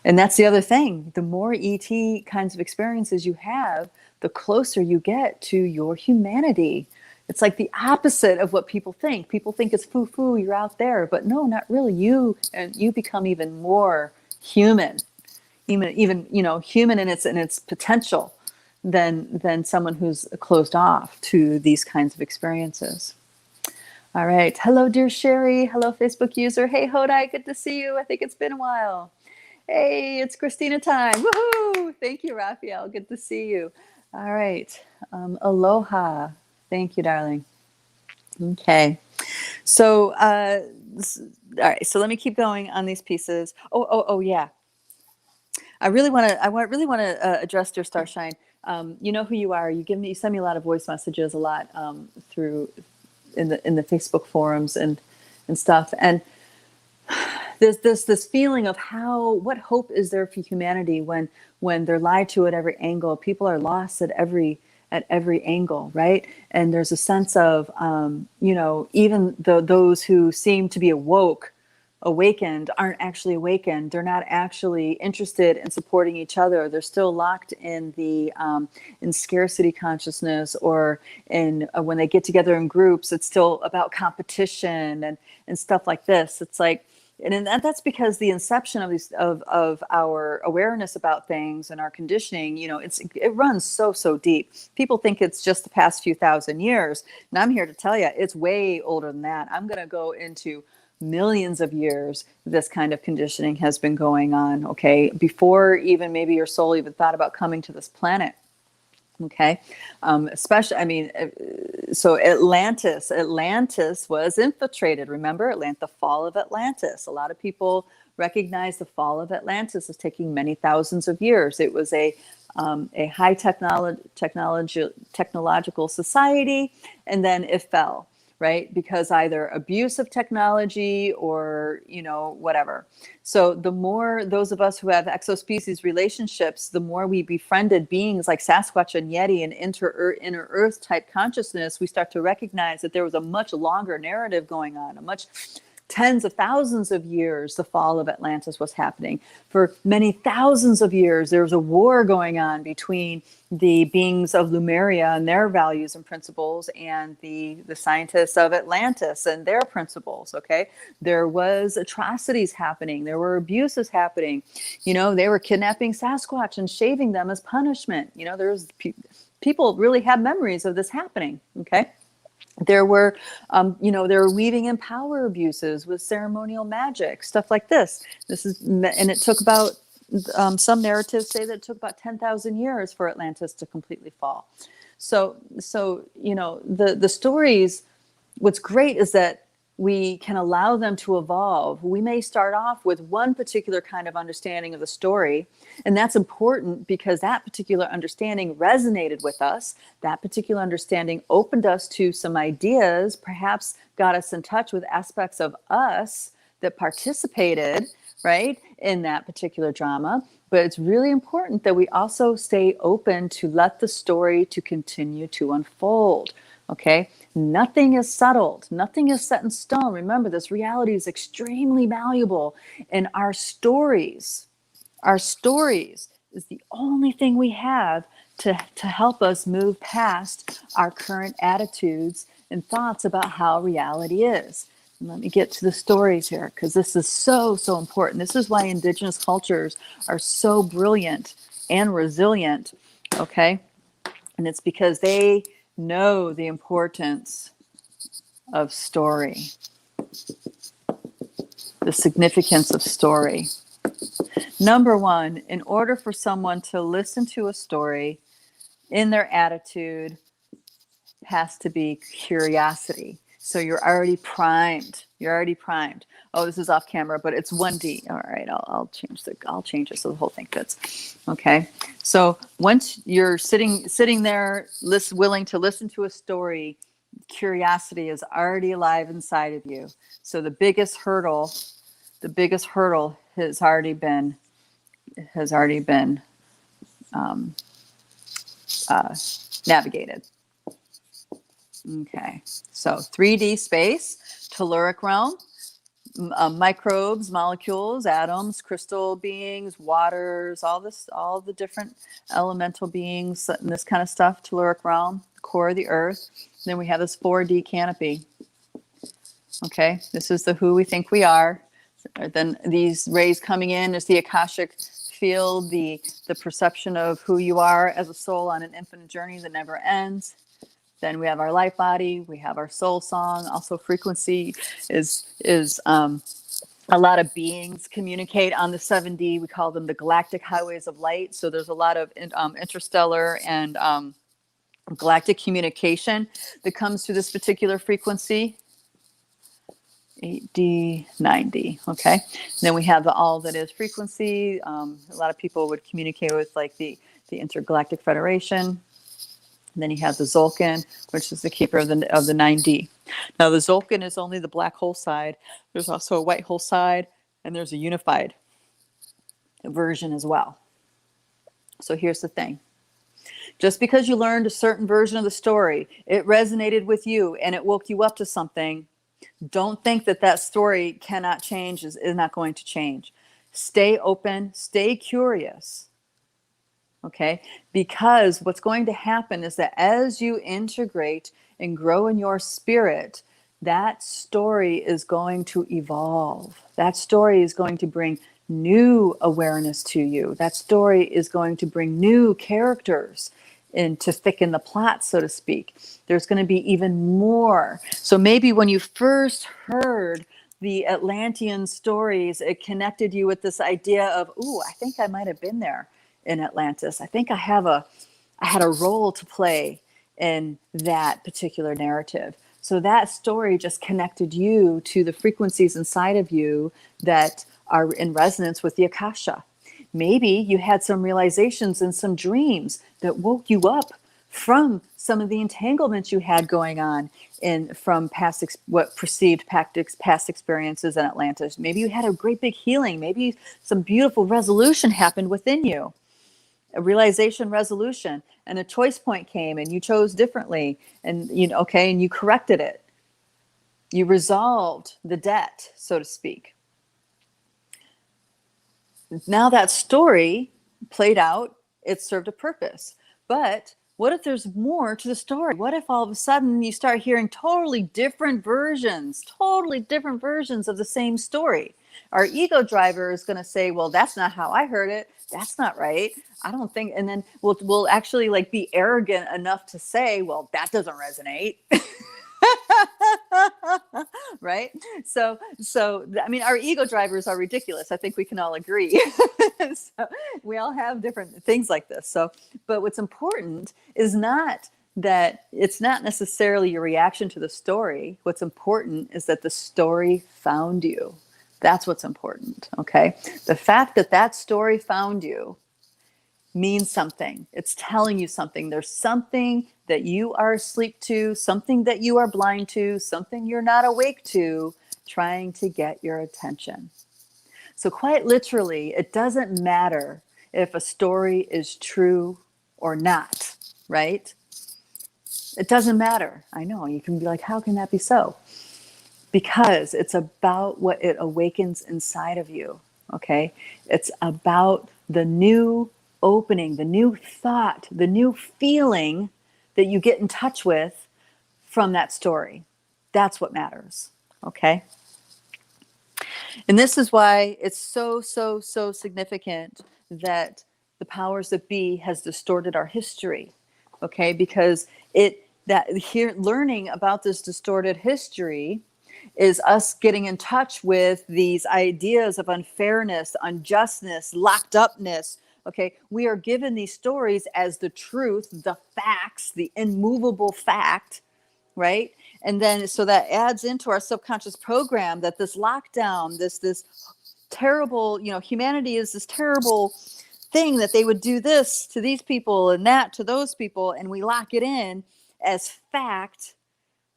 And that's the other thing. The more ET kinds of experiences you have, the closer you get to your humanity. It's like the opposite of what people think. People think it's foo-foo, you're out there, but no, not really. You become even more human, even you know, human in its potential than someone who's closed off to these kinds of experiences. All right. Hello, dear Sherry. Hello, Facebook user. Hey, Hodai, good to see you. I think it's been a while. Hey, it's Christina time. Woohoo! Thank you, Raphael. Good to see you. All right. Aloha. Thank you, darling. Okay. So, all right. So let me keep going on these pieces. Oh, yeah. I really want to address your Starshine. You know who you are. You send me a lot of voice messages, a lot through in the Facebook forums and stuff. And there's this feeling of what hope is there for humanity when they're lied to at every angle. People are lost at every angle, right? And there's a sense of, you know, even those who seem to be awoke, awakened aren't actually awakened. They're not actually interested in supporting each other. They're still locked in the in scarcity consciousness, or in when they get together in groups, it's still about competition and stuff like this. It's like, and that's because the inception of these of our awareness about things and our conditioning, it runs so deep. People think it's just the past few thousand years, and I'm here to tell you it's way older than that. I'm going to go into millions of years this kind of conditioning has been going on, okay, before even maybe your soul even thought about coming to this planet. Okay. Especially, I mean, so Atlantis was infiltrated. Remember the fall of Atlantis. A lot of people recognize the fall of Atlantis as taking many thousands of years. It was a high technological society, and then it fell, right? Because either abuse of technology or, whatever. So the more those of us who have exospecies relationships, the more we befriended beings like Sasquatch and Yeti and inner earth type consciousness, we start to recognize that there was a much longer narrative going on, tens of thousands of years, the fall of Atlantis was happening. For many thousands of years, there was a war going on between the beings of Lemuria and their values and principles, and the scientists of Atlantis and their principles, okay? There was atrocities happening. There were abuses happening. They were kidnapping Sasquatch and shaving them as punishment. There's people really have memories of this happening, okay? There were, they were weaving in power abuses with ceremonial magic, stuff like this. And it took about, some narratives say that it took about 10,000 years for Atlantis to completely fall. So the stories, what's great is that we can allow them to evolve. We may start off with one particular kind of understanding of the story, and that's important because that particular understanding resonated with us. That particular understanding opened us to some ideas, perhaps got us in touch with aspects of us that participated, right, in that particular drama. But it's really important that we also stay open to let the story to continue to unfold, okay? Nothing is settled. Nothing is set in stone. Remember, this reality is extremely malleable. And our stories is the only thing we have to help us move past our current attitudes and thoughts about how reality is. And let me get to the stories here, because this is so important. This is why indigenous cultures are so brilliant and resilient, okay? And it's because they know the importance of story, the significance of story. Number one, in order for someone to listen to a story, in their attitude has to be curiosity. So you're already primed. Oh, this is off camera, but it's 1D. All right, I'll change it so the whole thing fits. Okay. So once you're sitting there, willing to listen to a story, curiosity is already alive inside of you. So the biggest hurdle has already been navigated. Okay, so 3D space, telluric realm, microbes, molecules, atoms, crystal beings, waters, all the different elemental beings, and this kind of stuff, telluric realm, core of the earth. Then we have this 4D canopy. Okay, this is the who we think we are. Then these rays coming in is the Akashic field, the perception of who you are as a soul on an infinite journey that never ends. Then we have our light body, we have our soul song. Also, frequency is a lot of beings communicate on the 7D. We call them the galactic highways of light. So there's a lot of interstellar and galactic communication that comes through this particular frequency. 8D, 9D, okay? And then we have the all that is frequency. A lot of people would communicate with like the Intergalactic Federation. And then you have the Zolkin, which is the keeper of the 9D. Now the Zolkin is only the black hole side. There's also a white hole side, and there's a unified version as well. So here's the thing. Just because you learned a certain version of the story, it resonated with you and it woke you up to something, Don't think that that story cannot change, is not going to change. Stay open, stay curious. Okay, because what's going to happen is that as you integrate and grow in your spirit, that story is going to evolve. That story is going to bring new awareness to you. That story is going to bring new characters in to thicken the plot, so to speak. There's going to be even more. So maybe when you first heard the Atlantean stories, it connected you with this idea of, ooh, I think I might have been there in Atlantis. I think I had a role to play in that particular narrative. So that story just connected you to the frequencies inside of you that are in resonance with the Akasha. Maybe you had some realizations and some dreams that woke you up from some of the entanglements you had going on in from past what perceived past experiences in Atlantis. Maybe you had a great big healing. Maybe some beautiful resolution happened within you, a realization resolution, and a choice point came and you chose differently, and okay, and you corrected it. You resolved the debt, so to speak. Now that story played out, it served a purpose. But what if there's more to the story? What if all of a sudden you start hearing totally different versions of the same story? Our ego driver is going to say, well, that's not how I heard it. That's not right. I don't think. And then we'll actually like be arrogant enough to say, well, that doesn't resonate. Right? So I mean, our ego drivers are ridiculous. I think we can all agree. So we all have different things like this. So, but what's important is not that it's not necessarily your reaction to the story. What's important is that the story found you. That's what's important. Okay. The fact that that story found you means something. It's telling you something. There's something that you are asleep to, something that you are blind to, something you're not awake to, trying to get your attention. So quite literally, it doesn't matter if a story is true or not, right? It doesn't matter. I know, you can be like, how can that be so? Because it's about what it awakens inside of you, okay? It's about the new opening, the new thought, the new feeling that you get in touch with from that story. That's what matters, okay? And this is why it's so significant that the powers that be has distorted our history, okay? Because learning about this distorted history is us getting in touch with these ideas of unfairness, unjustness, locked upness. Okay, we are given these stories as the truth, the facts, the immovable fact, right? And then so that adds into our subconscious program that this lockdown, this terrible, humanity is this terrible thing, that they would do this to these people and that to those people, and we lock it in as fact.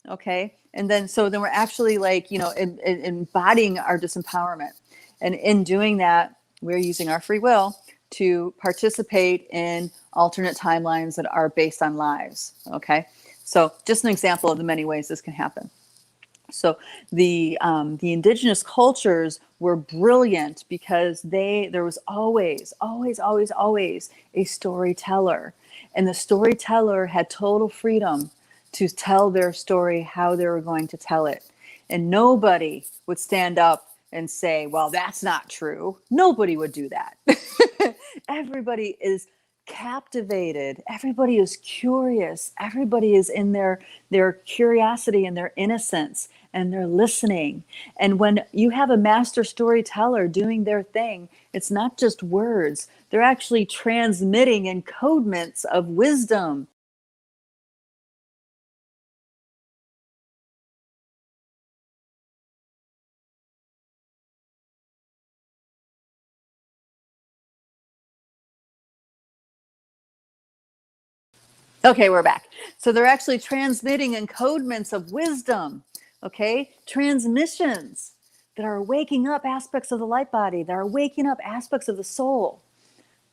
Okay. And then we're actually like, embodying our disempowerment. And in doing that, we're using our free will to participate in alternate timelines that are based on lies. Okay. So just an example of the many ways this can happen. So the indigenous cultures were brilliant because there was always a storyteller, and the storyteller had total freedom to tell their story how they were going to tell it. And nobody would stand up and say, well, that's not true. Nobody would do that. Everybody is captivated. Everybody is curious. Everybody is in their curiosity and their innocence, and they're listening. And when you have a master storyteller doing their thing, it's not just words. They're actually transmitting encodements of wisdom. Okay, we're back. So they're actually transmitting encodements of wisdom, okay? Transmissions that are waking up aspects of the light body, that are waking up aspects of the soul,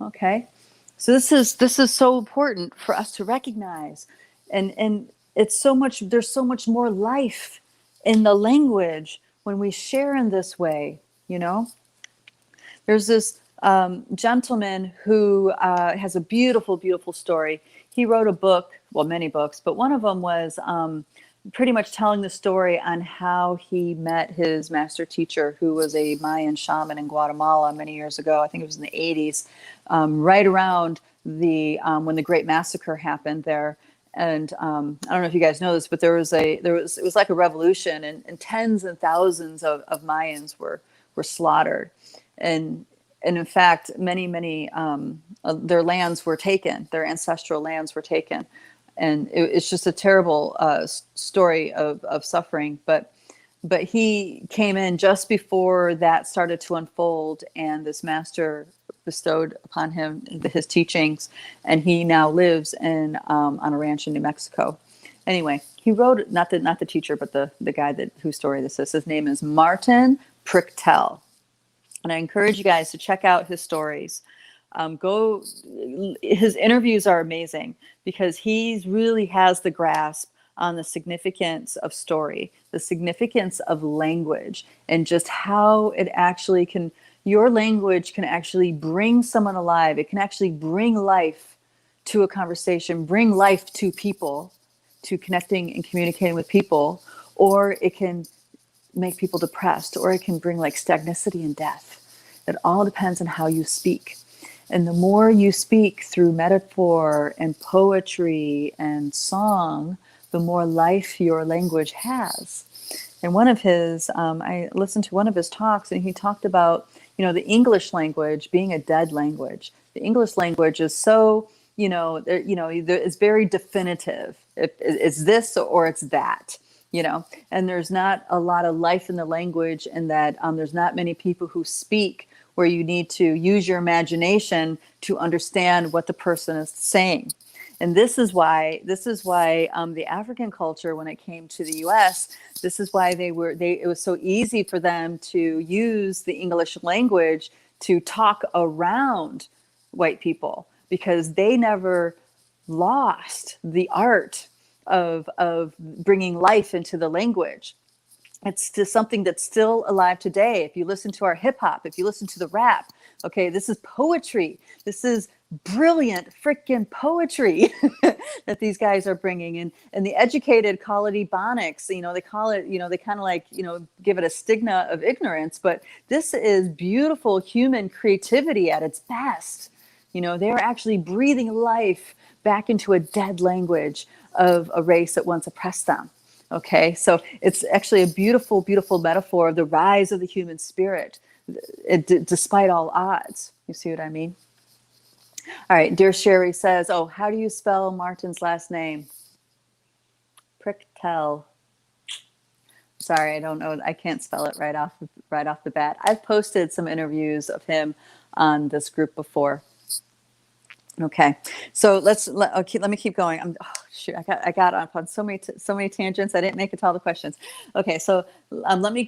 okay? So this is so important for us to recognize. And it's so much, there's so much more life in the language, when we share in this way, you know, there's this gentleman who has a beautiful, beautiful story. He wrote a book, well, many books, but one of them was pretty much telling the story on how he met his master teacher, who was a Mayan shaman in Guatemala many years ago. I think it was in the 80s, right around the when the Great Massacre happened there. And I don't know if you guys know this, but it was like a revolution, and tens and thousands of Mayans were slaughtered, and in fact, many their lands were taken, their ancestral lands were taken, and it's just a terrible story of suffering. But he came in just before that started to unfold, and this master bestowed upon him his teachings, and he now lives in on a ranch in New Mexico. Anyway, he wrote, not the teacher, but the guy whose story this is. His name is Martin Pricktel, and I encourage you guys to check out his stories. His interviews are amazing because he really has the grasp on the significance of story, the significance of language, and just how it actually can, your language can actually bring someone alive. It can actually bring life to a conversation, bring life to people, to connecting and communicating with people, or it can make people depressed, or it can bring like stagnicity and death. It all depends on how you speak. And the more you speak through metaphor and poetry and song, the more life your language has. And one of his, I listened to one of his talks, and he talked about, the English language being a dead language. The English language is so, it's very definitive. It's this or it's that, and there's not a lot of life in the language, and that there's not many people who speak where you need to use your imagination to understand what the person is saying. And this is why the African culture, when it came to the U.S., this is why it was so easy for them to use the English language to talk around white people, because they never lost the art of bringing life into the language. It's just something that's still alive today. If you listen to our hip hop, if you listen to the rap, okay, this is poetry. This is brilliant freaking poetry that these guys are bringing in. And the educated call it ebonics. They call it, they kind of like, give it a stigma of ignorance. But this is beautiful human creativity at its best. They're actually breathing life back into a dead language of a race that once oppressed them. Okay, so it's actually a beautiful, beautiful metaphor of the rise of the human spirit, despite all odds. You see what I mean? All right, Dear Sherry says, oh, how do you spell Martin's last name? Pricktel. Sorry, I don't know. I can't spell it right off the bat. I've posted some interviews of him on this group before. Okay, so let me keep going. I got off on so many tangents. I didn't make it to all the questions. Okay, so let me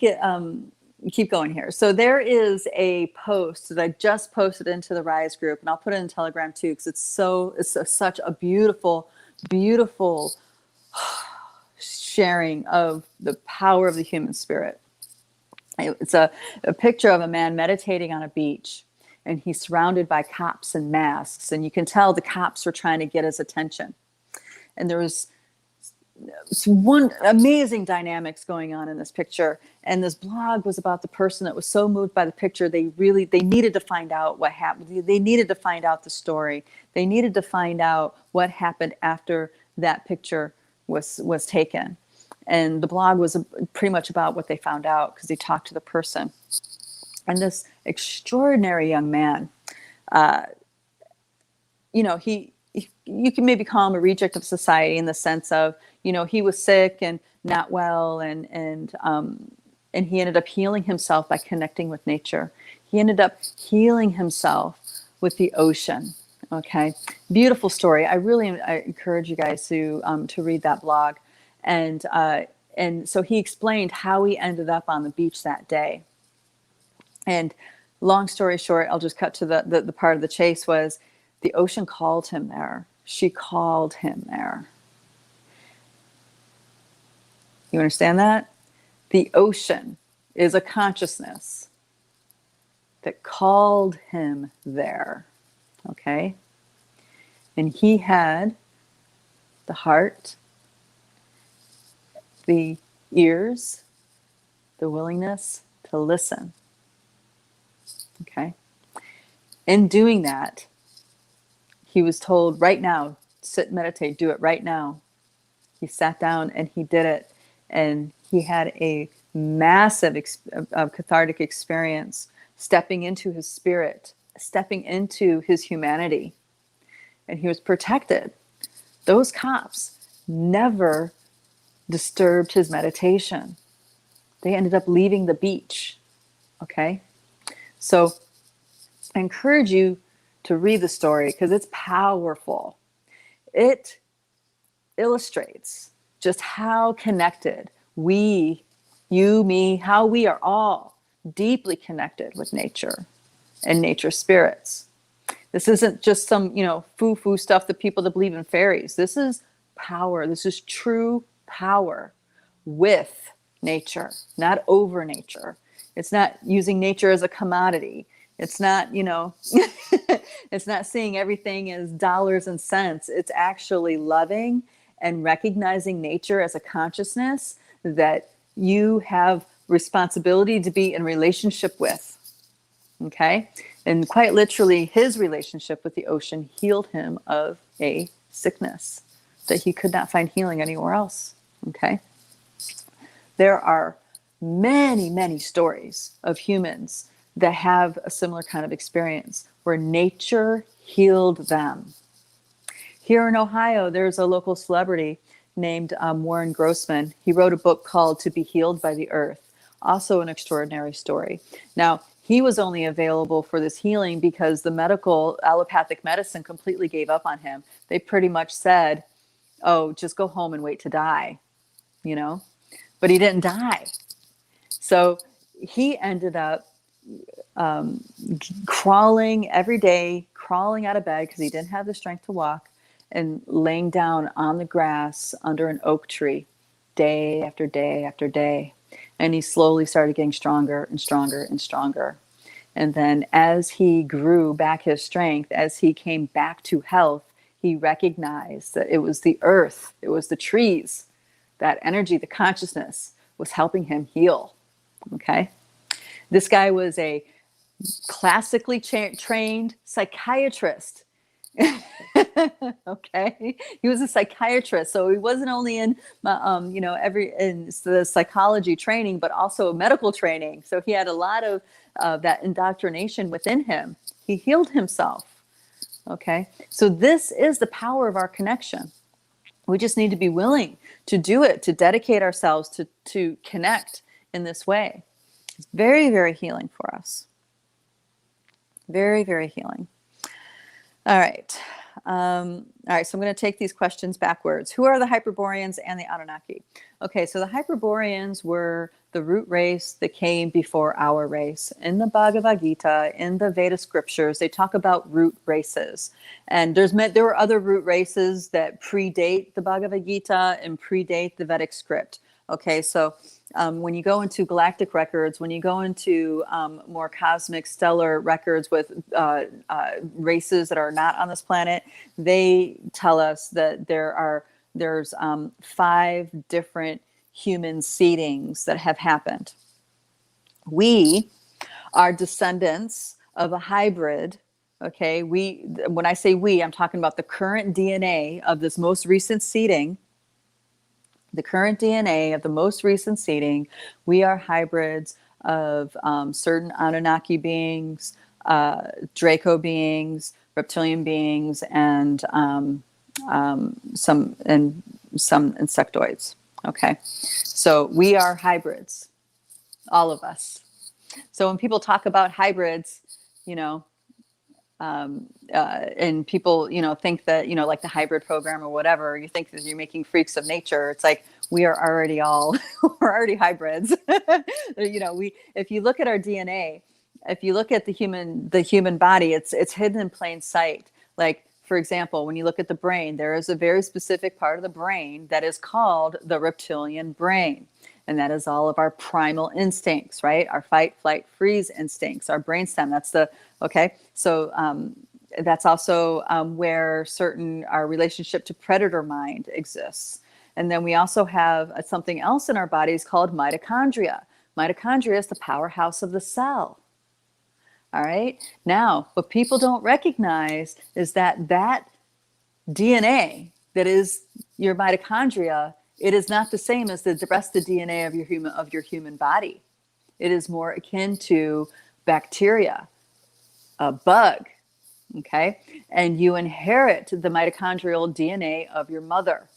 keep going here. So there is a post that I just posted into the Rise group, and I'll put it in Telegram too, because it's such a beautiful, beautiful sharing of the power of the human spirit. It's a picture of a man meditating on a beach. And he's surrounded by cops and masks. And you can tell the cops were trying to get his attention. And there was one amazing dynamics going on in this picture. And this blog was about the person that was so moved by the picture, they needed to find out what happened. They needed to find out the story. They needed to find out what happened after that picture was taken. And the blog was pretty much about what they found out, because he talked to the person. And this extraordinary young man, you can maybe call him a reject of society, in the sense of, he was sick and not well, and he ended up healing himself by connecting with nature. He ended up healing himself with the ocean. Okay, beautiful story. I encourage you guys to read that blog, and so he explained how he ended up on the beach that day. And long story short, I'll just cut to the part of the chase, was the ocean called him there. She called him there. You understand that? The ocean is a consciousness that called him there. Okay? And he had the heart, the ears, the willingness to listen. Okay? In doing that, he was told, right now, sit, meditate, do it right now. He sat down and he did it. And he had a massive cathartic experience, stepping into his spirit, stepping into his humanity. And he was protected. Those cops never disturbed his meditation. They ended up leaving the beach. Okay? So I encourage you to read the story because it's powerful. It illustrates just how connected we, you, me, how we are all deeply connected with nature and nature spirits. This isn't just some, foo-foo stuff that people that believe in fairies. This is power. This is true power with nature, not over nature. It's not using nature as a commodity. It's not, it's not seeing everything as dollars and cents. It's actually loving and recognizing nature as a consciousness that you have responsibility to be in relationship with. Okay? And quite literally, his relationship with the ocean healed him of a sickness that he could not find healing anywhere else. Okay? There are many, many stories of humans that have a similar kind of experience where nature healed them. Here in Ohio, there's a local celebrity named Warren Grossman. He wrote a book called To Be Healed by the Earth, also an extraordinary story. Now, he was only available for this healing because the medical allopathic medicine completely gave up on him. They pretty much said, oh, just go home and wait to die, But he didn't die. So he ended up crawling every day, crawling out of bed because he didn't have the strength to walk, and laying down on the grass under an oak tree day after day after day. And he slowly started getting stronger and stronger and stronger. And then as he grew back his strength, as he came back to health, he recognized that it was the earth, it was the trees, that energy, the consciousness was helping him heal. Okay? This guy was a classically trained psychiatrist. Okay, he was a psychiatrist, so he wasn't only in the psychology training, but also medical training. So he had a lot of that indoctrination within him. He healed himself. Okay, so this is the power of our connection. We just need to be willing to do it, to dedicate ourselves to connect in this way. It's very, very healing for us. Very, very healing. All right. So I'm going to take these questions backwards. Who are the Hyperboreans and the Anunnaki? Okay, so the Hyperboreans were the root race that came before our race. In the Bhagavad Gita, in the Veda scriptures, they talk about root races. And there were other root races that predate the Bhagavad Gita and predate the Vedic script. Okay, so when you go into galactic records, when you go into more cosmic stellar records with races that are not on this planet, they tell us that there's 5 different human seedings that have happened. We are descendants of a hybrid. Okay, when I say we, I'm talking about the current DNA of this most recent seeding. The current DNA of the most recent seeding, we are hybrids of certain Anunnaki beings, Draco beings, reptilian beings, and some insectoids. Okay, so we are hybrids, all of us. So when people talk about hybrids, and people, think that, like the hybrid program or whatever, you think that you're making freaks of nature. It's like, we are already we're already hybrids. If you look at our DNA, if you look at the human body, it's hidden in plain sight. Like, for example, when you look at the brain, there is a very specific part of the brain that is called the reptilian brain. And that is all of our primal instincts, right? Our fight, flight, freeze instincts, our brainstem. Okay. So that's also where our relationship to predator mind exists. And then we also have something else in our bodies called mitochondria. Mitochondria is the powerhouse of the cell. All right. Now, what people don't recognize is that DNA that is your mitochondria, it is not the same as the rest of the DNA of your human body. It is more akin to bacteria, a bug. Okay. And you inherit the mitochondrial DNA of your mother.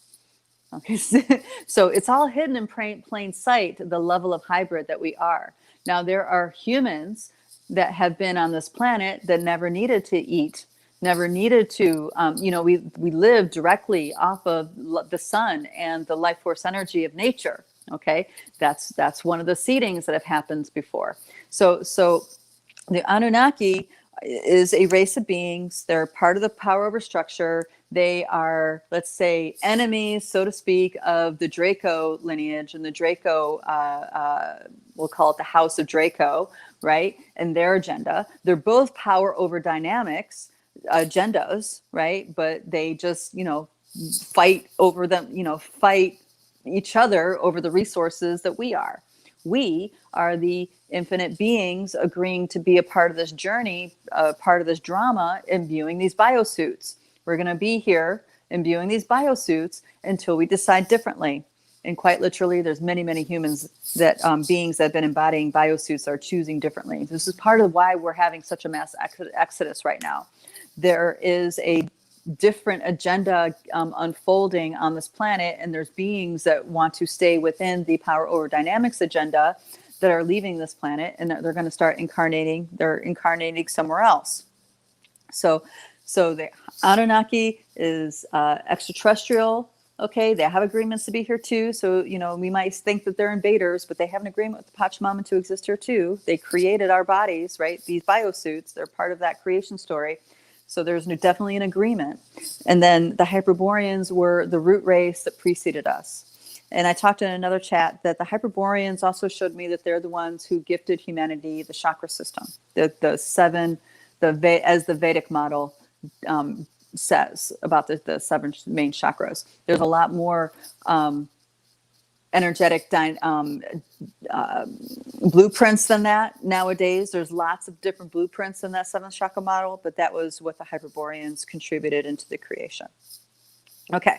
Okay. So it's all hidden in plain sight, the level of hybrid that we are. Now, there are humans that have been on this planet that never needed to eat, never needed to, we live directly off of the sun and the life force energy of nature. Okay. That's one of the seedings that have happened before. So the Anunnaki is a race of beings. They're part of the power over structure. They are, let's say, enemies, so to speak, of the Draco lineage, and the Draco, we'll call it the House of Draco, right? And their agenda. They're both power over dynamics agendas, right? But they just, fight over them, fight each other over the resources that we are. We are the infinite beings agreeing to be a part of this journey, part of this drama, imbuing these biosuits. We're going to be here imbuing these biosuits until we decide differently. And quite literally, there's many, many humans that beings that have been embodying biosuits are choosing differently. This is part of why we're having such a mass exodus right now. There is a different agenda unfolding on this planet, and there's beings that want to stay within the power over dynamics agenda that are leaving this planet, and they're going to start incarnating. They're incarnating somewhere else. So the Anunnaki is extraterrestrial. Okay, they have agreements to be here too. So we might think that they're invaders, but they have an agreement with the Pachamama to exist here too. They created our bodies, right? These biosuits. They're part of that creation story. So there's definitely an agreement. And then the Hyperboreans were the root race that preceded us. And I talked in another chat that the Hyperboreans also showed me that they're the ones who gifted humanity the chakra system, the seven, as the Vedic model says about the seven main chakras. There's a lot more energetic blueprints than that nowadays. There's lots of different blueprints in that seventh chakra model, but that was what the Hyperboreans contributed into the creation. Okay.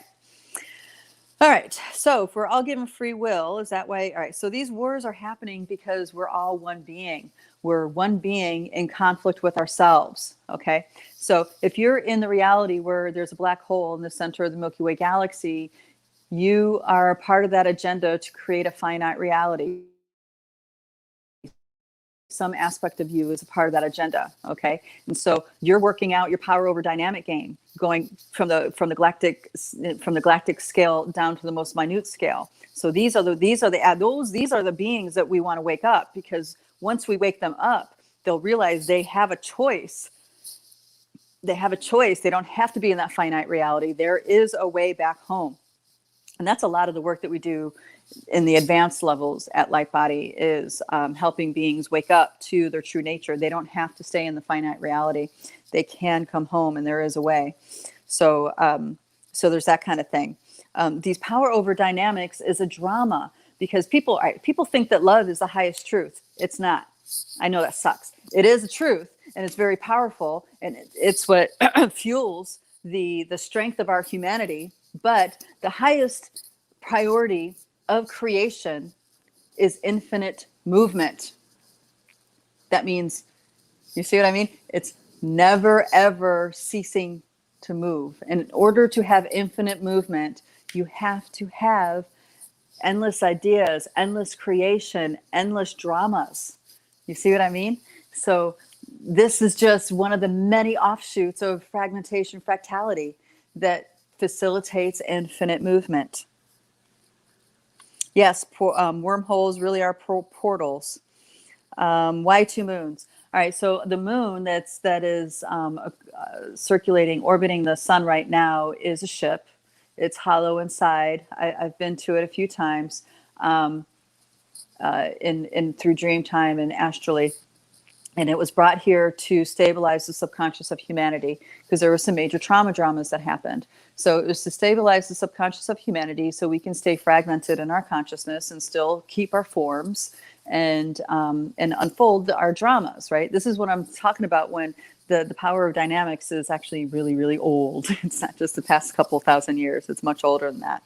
All right. So if we're all given free will, is that way? All right. So these wars are happening because we're all one being. We're one being in conflict with ourselves. Okay. So if you're in the reality where there's a black hole in the center of the Milky Way galaxy, you are a part of that agenda to create a finite reality. Some aspect of you is a part of that agenda. Okay. And so you're working out your power over dynamic game, going from the galactic scale down to the most minute scale. So these are the beings that we want to wake up, because once we wake them up, they'll realize they have a choice. They have a choice. They don't have to be in that finite reality. There is a way back home. And that's a lot of the work that we do in the advanced levels at Lightbody, is helping beings wake up to their true nature. They don't have to stay in the finite reality. They can come home, and there is a way. So there's that kind of thing. These power over dynamics is a drama, because people think that love is the highest truth. It's not. I know that sucks. It is a truth, and it's very powerful, and it's what fuels the strength of our humanity. But the highest priority of creation is infinite movement. That means, you see what I mean? It's never, ever ceasing to move. And in order to have infinite movement, you have to have endless ideas, endless creation, endless dramas. You see what I mean? So this is just one of the many offshoots of fragmentation, fractality, that facilitates infinite movement. Yes, wormholes really are portals. Why two moons? All right, so the moon that is circulating, orbiting the sun right now is a ship. It's hollow inside. I've been to it a few times. in through dream time and astrally. And it was brought here to stabilize the subconscious of humanity because there were some major dramas that happened. So it was to stabilize the subconscious of humanity so we can stay fragmented in our consciousness and still keep our forms and unfold our dramas, right? This is what I'm talking about when the power of dynamics is actually really, really old. It's not just the past couple thousand years. It's much older than that.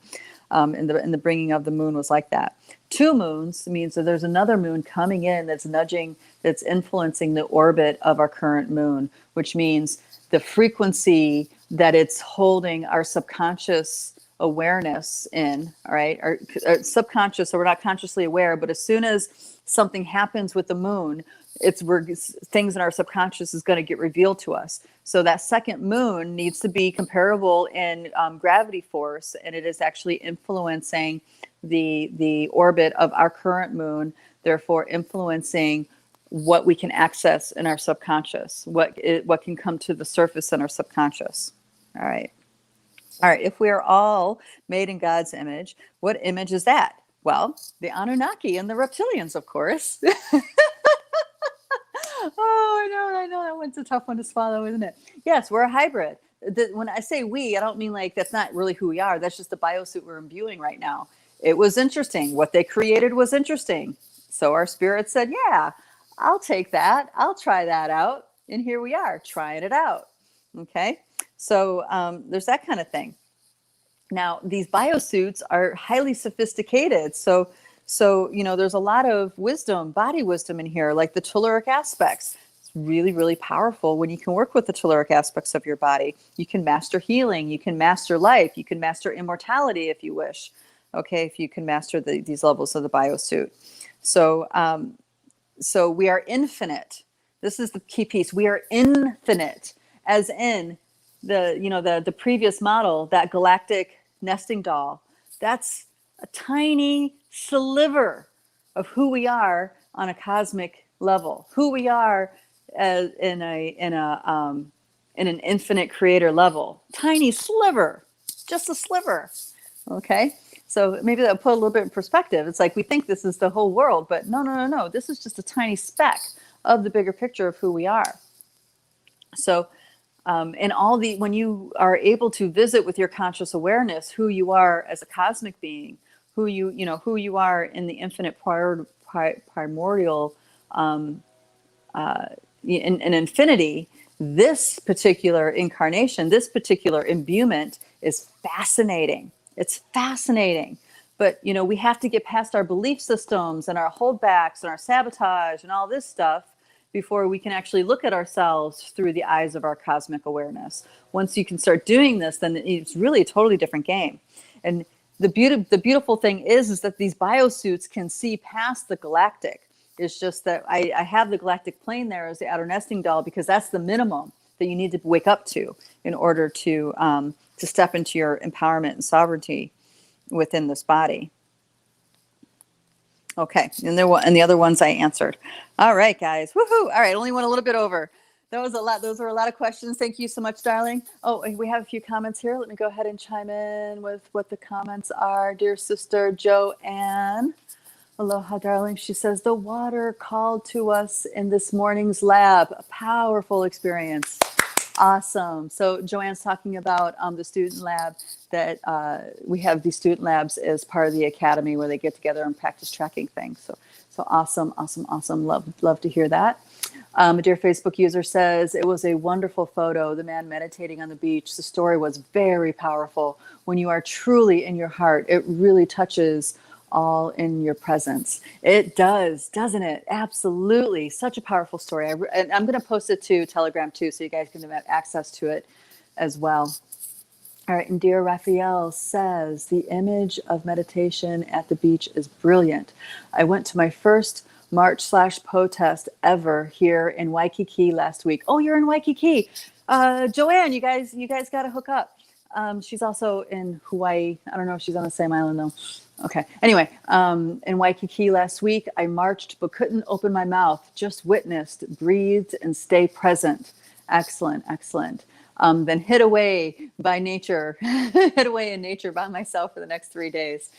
And the bringing of the moon was like that. 2 moons means that there's another moon coming in that's nudging, that's influencing the orbit of our current moon, which means the frequency that it's holding our subconscious awareness in, all right? Our subconscious, so we're not consciously aware, but as soon as something happens with the moon, things in our subconscious is going to get revealed to us. So that second moon needs to be comparable in gravity force, and it is actually influencing the orbit of our current moon, therefore influencing what we can access in our subconscious, what can come to the surface in our subconscious. All right. If we are all made in God's image, what image is that? Well, the Anunnaki and the reptilians, of course. Oh, I know. That one's a tough one to swallow, isn't it? Yes, we're a hybrid. When I say we, I don't mean like that's not really who we are. That's just the biosuit we're imbuing right now. It was interesting. What they created was interesting. So our spirit said, yeah, I'll take that. I'll try that out. And here we are trying it out. Okay. So there's that kind of thing. Now, these biosuits are highly sophisticated. So, there's a lot of wisdom, body wisdom in here, like the telluric aspects. It's really, really powerful when you can work with the telluric aspects of your body. You can master healing. You can master life. You can master immortality if you wish. Okay, if you can master these levels of the biosuit. So we are infinite. This is the key piece. We are infinite, as in the previous model, that galactic nesting doll. That's a tiny sliver of who we are on a cosmic level, who we are in an infinite creator level. Tiny sliver, just a sliver. Okay. So maybe that'll put a little bit in perspective. It's like we think this is the whole world, but no. This is just a tiny speck of the bigger picture of who we are. So, when you are able to visit with your conscious awareness, who you are as a cosmic being, who you are in the infinite primordial, in infinity, this particular incarnation, this particular imbuement is fascinating. It's fascinating. But, we have to get past our belief systems and our holdbacks and our sabotage and all this stuff before we can actually look at ourselves through the eyes of our cosmic awareness. Once you can start doing this, then it's really a totally different game. And the beautiful thing is that these biosuits can see past the galactic. It's just that I have the galactic plane there as the outer nesting doll because that's the minimum that you need to wake up to in order to step into your empowerment and sovereignty within this body. Okay, and the other ones I answered. All right, guys. Woohoo! All right, only went a little bit over. That was a lot. Those were a lot of questions. Thank you so much, darling. Oh, we have a few comments here. Let me go ahead and chime in with what the comments are. Dear sister Joanne, aloha, darling. She says, the water called to us in this morning's lab. A powerful experience. Awesome. So Joanne's talking about the student lab that we have these student labs as part of the academy where they get together and practice tracking things. So awesome. Love to hear that. A dear Facebook user says, it was a wonderful photo. The man meditating on the beach. The story was very powerful. When you are truly in your heart, it really touches all in your presence. It does, doesn't it? Absolutely. Such a powerful story. And I'm going to post it to Telegram too, so you guys can have access to it as well. All right. And dear Raphael says, the image of meditation at the beach is brilliant. I went to my first March/Poe test ever here in Waikiki last week. Oh, you're in Waikiki. Joanne, you guys got to hook up. She's also in Hawaii. I don't know if she's on the same island though. Okay. Anyway, in Waikiki last week, I marched but couldn't open my mouth. Just witnessed, breathed, and stay present. Excellent. Then hid away by nature, hid away in nature by myself for the next 3 days.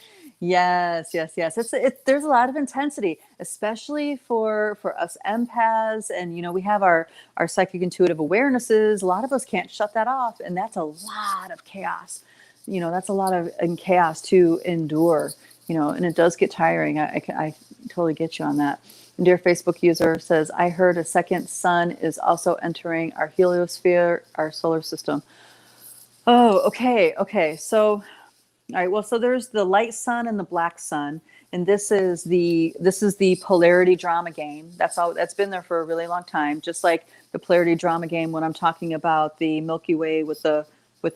Yes, yes, yes. There's a lot of intensity, especially for us empaths, and we have our psychic intuitive awarenesses. A lot of us can't shut that off, and that's a lot of chaos. That's a lot of chaos to endure. And it does get tiring. I totally get you on that. And dear Facebook user says, I heard a second sun is also entering our heliosphere, our solar system. Oh, okay. So all right. Well, so there's the light sun and the black sun, and this is the polarity drama game. That's been there for a really long time. Just like the polarity drama game when I'm talking about the Milky Way with the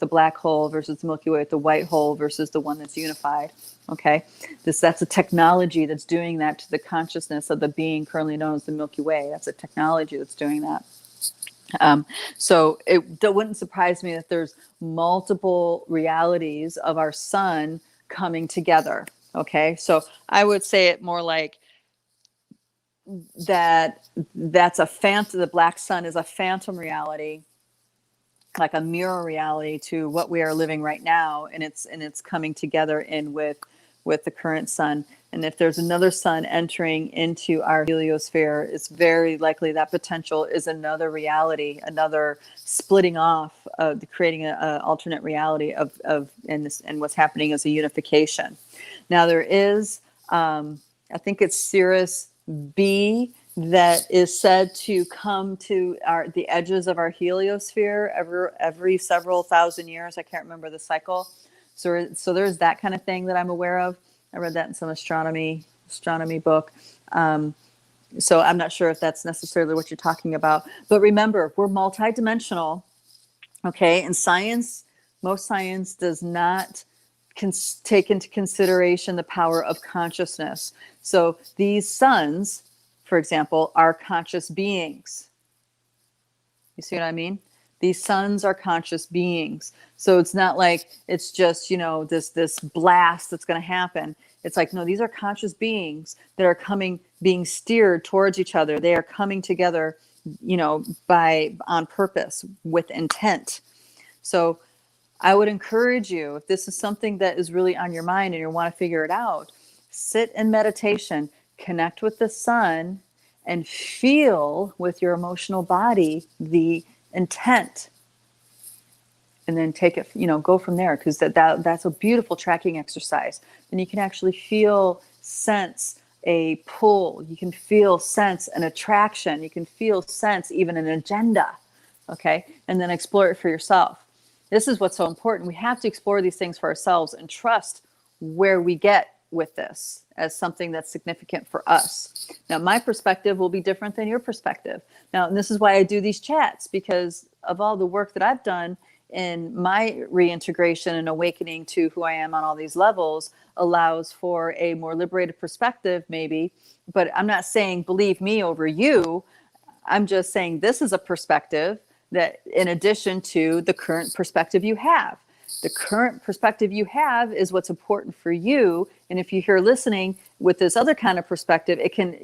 black hole versus the Milky Way with the white hole versus the one that's unified. Okay, that's a technology that's doing that to the consciousness of the being currently known as the Milky Way. That's a technology that's doing that. So it wouldn't surprise me that there's multiple realities of our sun coming together. Okay, so I would say it more like that's a phantom. The black sun is a phantom reality, like a mirror reality to what we are living right now, and it's coming together in with the current sun. And if there's another sun entering into our heliosphere, it's very likely that potential is another reality, another splitting off, creating an alternate reality of and what's happening is a unification. Now there is, I think it's Cirrus B that is said to come to the edges of our heliosphere every several thousand years. I can't remember the cycle. So there's that kind of thing that I'm aware of. I read that in some astronomy book. So I'm not sure if that's necessarily what you're talking about. But remember, we're multidimensional, okay? And most science does not take into consideration the power of consciousness. So these suns, for example, are conscious beings. You see what I mean? These suns are conscious beings. So it's not like it's just, this blast that's going to happen. It's like, no, these are conscious beings that are being steered towards each other. They are coming together, on purpose with intent. So I would encourage you, if this is something that is really on your mind and you want to figure it out, sit in meditation, connect with the sun, and feel with your emotional body the intent, and then take it, go from there, because that's a beautiful tracking exercise. And you can actually sense a pull. You can sense an attraction. You can sense even an agenda. Okay, and then explore it for yourself. This is what's so important. We have to explore these things for ourselves and trust where we get with this as something that's significant for us. Now, my perspective will be different than your perspective. Now, and this is why I do these chats, because of all the work that I've done in my reintegration and awakening to who I am on all these levels allows for a more liberated perspective, maybe. But I'm not saying believe me over you. I'm just saying this is a perspective that, in addition to the current perspective you have. The current perspective you have is what's important for you. And if you're listening with this other kind of perspective, it can,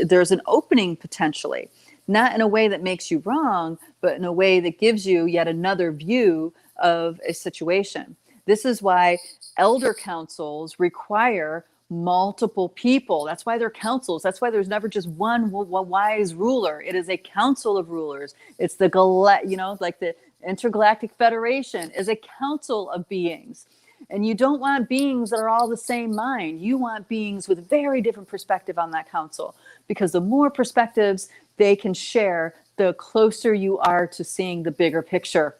there's an opening potentially, not in a way that makes you wrong, but in a way that gives you yet another view of a situation. This is why elder councils require multiple people. That's why they're councils. That's why there's never just one wise ruler. It is a council of rulers. It's like the Intergalactic Federation is a council of beings. And you don't want beings that are all the same mind. You want beings with very different perspective on that council, because the more perspectives they can share, the closer you are to seeing the bigger picture.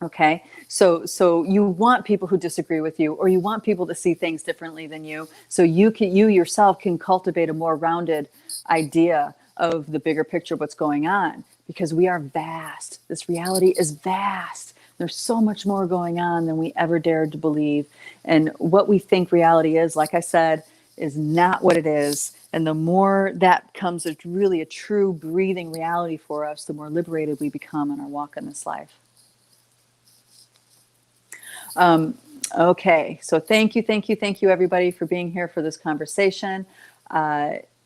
Okay, so you want people who disagree with you, or you want people to see things differently than you, so you yourself can cultivate a more rounded idea of the bigger picture of what's going on, because we are vast. This reality is vast. There's so much more going on than we ever dared to believe. And what we think reality is, like I said, is not what it is. And the more that comes really a true breathing reality for us, the more liberated we become in our walk in this life. Okay, so thank you, everybody, for being here for this conversation.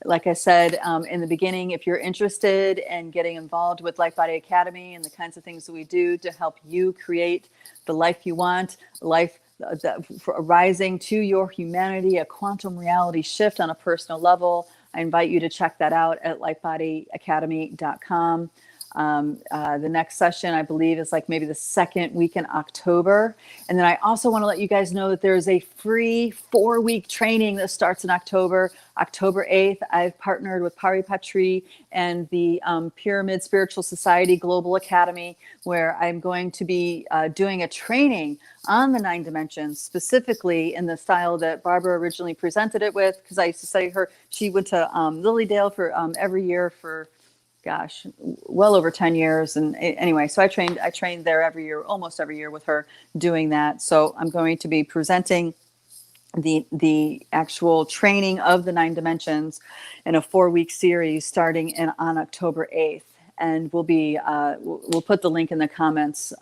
Like I said in the beginning, if you're interested in getting involved with Lightbody Academy and the kinds of things that we do to help you create the life you want, life for rising to your humanity, a quantum reality shift on a personal level. I invite you to check that out at lightbodyacademy.com. The next session, I believe, is like maybe the second week in October. And then I also want to let you guys know that there's a free 4-week training that starts in October 8th. I've partnered with Pari Patri and the Pyramid Spiritual Society Global Academy, where I'm going to be doing a training on the 9 dimensions, specifically in the style that Barbara originally presented it with, because I used to study her. She went to Lilydale for every year for, gosh, well over 10 years. And anyway, so I trained there every year, almost every year with her doing that. So I'm going to be presenting the actual training of the 9 dimensions in a 4-week series starting on October 8th. And we'll put the link in the comments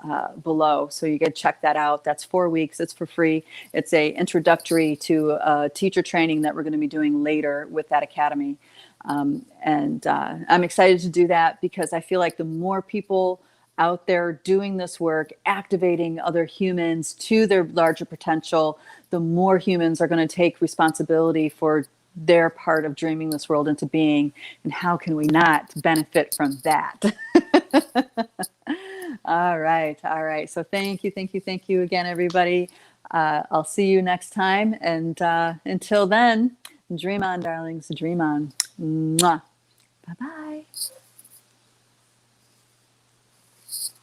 below, so you can check that out. That's 4 weeks. It's for free. It's a introductory to teacher training that we're going to be doing later with that academy. And I'm excited to do that because I feel like the more people out there doing this work, activating other humans to their larger potential, the more humans are going to take responsibility for their part of dreaming this world into being. And how can we not benefit from that? All right. So thank you again, everybody. I'll see you next time. And until then, dream on, darlings, dream on. Mwah. Bye-bye.